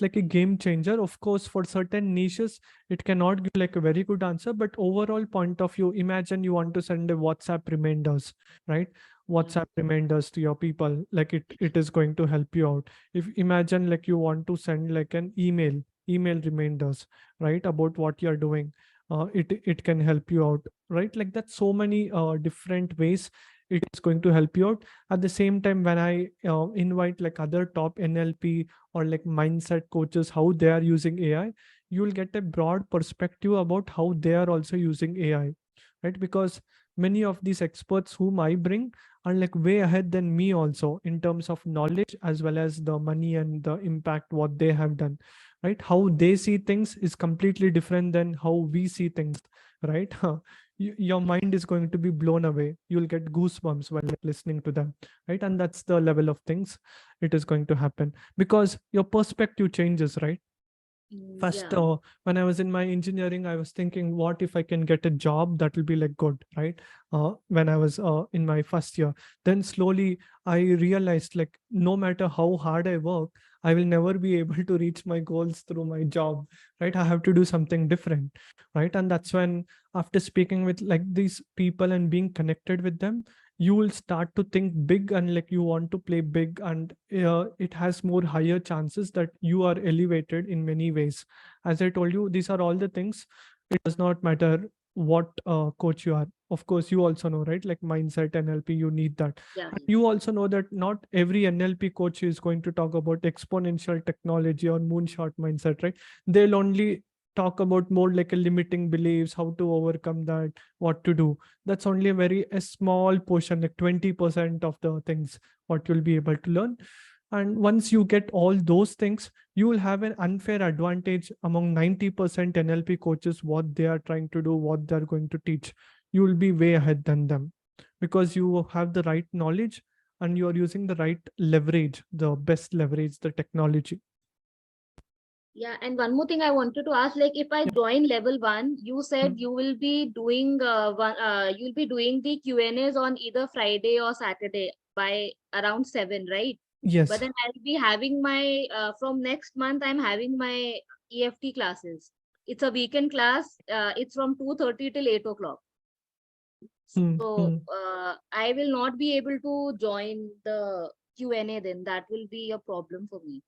like a game changer. Of course, for certain niches it cannot give like a very good answer, but overall point of view, imagine you want to send a WhatsApp reminders, right? WhatsApp reminders to your people, like it is going to help you out. If imagine like you want to send like an email reminders, right, about what you're doing, it can help you out, right? Like that, so many different ways it is going to help you out. At the same time, when I invite like other top NLP or like mindset coaches, how they are using AI, you will get a broad perspective about how they are also using AI, right? Because many of these experts whom I bring are like way ahead than me also in terms of knowledge as well as the money and the impact what they have done, right? How they see things is completely different than how we see things, right? Your mind is going to be blown away. You'll get goosebumps while like, listening to them, right? And that's the level of things it is going to happen because your perspective changes, right? First, Yeah. when I was in my engineering, I was thinking, what if I can get a job that will be like good, right? When I was in my first year, then slowly I realized like no matter how hard I work, I will never be able to reach my goals through my job, right? I have to do something different, right? And that's when, after speaking with like these people and being connected with them, you will start to think big and like you want to play big, and it has more higher chances that you are elevated in many ways. As I told you, these are all the things. It does not matter what coach you are. Of course, you also know, right? Like mindset, NLP, you need that. Yeah. And you also know that not every NLP coach is going to talk about exponential technology or moonshot mindset, right? They'll only talk about more like a limiting beliefs, how to overcome that, what to do. That's only a small portion, like 20% of the things what you'll be able to learn. And once you get all those things, you will have an unfair advantage among 90% NLP coaches, what they are trying to do, what they're going to teach. You will be way ahead than them because you have the right knowledge and you are using the right leverage, the best leverage, the technology. Yeah, and one more thing I wanted to ask, like if I Yeah. join level 1, you said Hmm. you will be doing you'll be doing the Q&As on either Friday or Saturday by around 7, right? But Yes. then I'll be having my from next month I'm having my EFT classes. It's a weekend class. It's from 2:30 till 8 o'clock. Hmm. So Hmm. I will not be able to join the Q&A then. That will be a problem for me.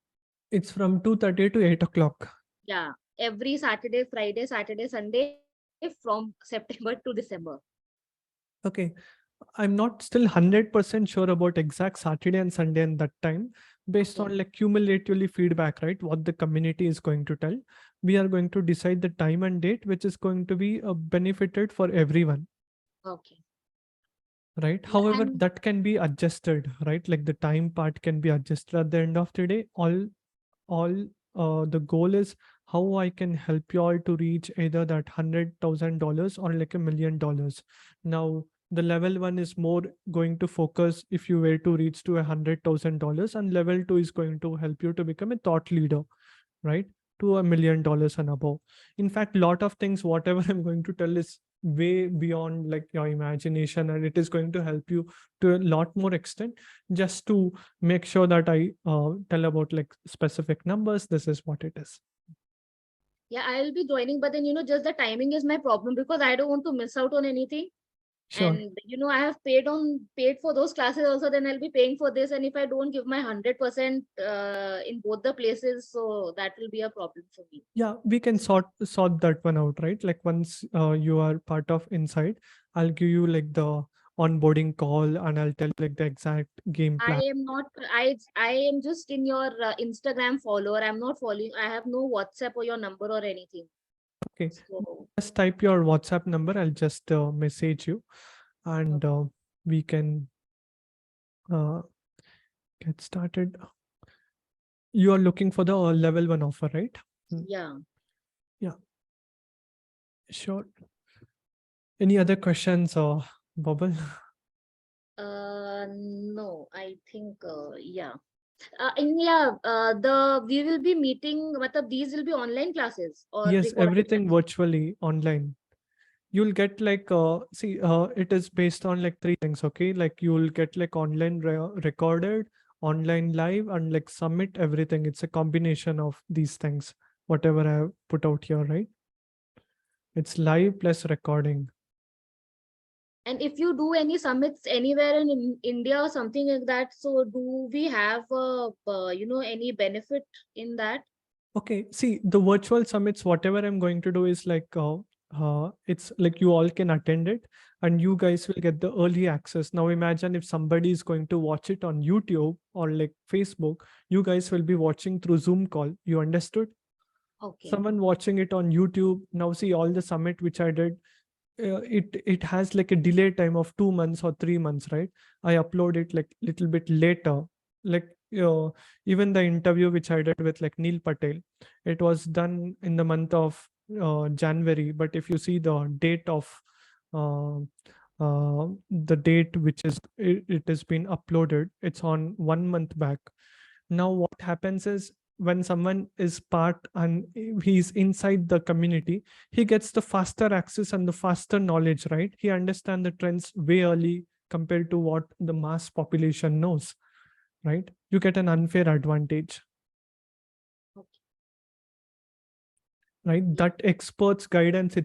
It's from 2:30 to 8 o'clock. Yeah, every Saturday, Friday, Saturday, Sunday from September to December. Okay. I'm not still 100% sure about exact Saturday and Sunday and that time, based Okay. on like cumulatively feedback, right? What the community is going to tell. We are going to decide the time and date, which is going to be benefited for everyone, Okay. right? Yeah, However, and that can be adjusted, right? Like the time part can be adjusted at the end of the day. All the goal is how I can help you all to reach either that $100,000 or like $1 million. Now, the level 1 is more going to focus if you were to reach to $100,000, and level 2 is going to help you to become a thought leader, right? to $1 million and above. In fact, lot of things, whatever I'm going to tell is way beyond like your imagination, and it is going to help you to a lot more extent. Just to make sure that I tell about like specific numbers, this is what it is. Yeah, I'll be joining, but then just the timing is my problem because I don't want to miss out on anything. Sure. And I have paid for those classes also, then I'll be paying for this, and if I don't give my 100% in both the places, so that will be a problem for me. Yeah, we can sort that one out, right? Like once you are part of Inside, I'll give you like the onboarding call and I'll tell like the exact game plan. I am just in your Instagram follower. I'm not following. I have no WhatsApp or your number or anything. Okay, So just type your WhatsApp number. I'll just message you, and we can get started. You are looking for the level 1 offer, right? yeah. Yeah. Sure. Any other questions, Bubble? No, I think yeah. We will be meeting. These will be online classes or Yes, recorded everything classes? virtually online. You'll get like it is based on like 3 things. Okay, like you'll get like online recorded, online live, and like submit everything. It's a combination of these things, whatever I have put out here, right? It's live plus recording. And if you do any summits anywhere in India or something like that, so do we have any benefit in that? Okay, see the virtual summits, whatever I'm going to do is like it's like you all can attend it and you guys will get the early access. Now imagine if somebody is going to watch it on YouTube or like Facebook, you guys will be watching through Zoom call. You understood? Okay. Someone watching it on YouTube. Now see all the summit which I did, it has like a delay time of 2 months or 3 months, right? I upload it like little bit later. Like even the interview which I did with like Neil Patel, it was done in the month of January. But if you see the date of uh, the date which is it has been uploaded, it's on 1 month back. Now what happens is when someone is part and he's inside the community, he gets the faster access and the faster knowledge, right? He understands the trends way early compared to what the mass population knows, right? You get an unfair advantage. Okay. Right? Yeah. That expert's guidance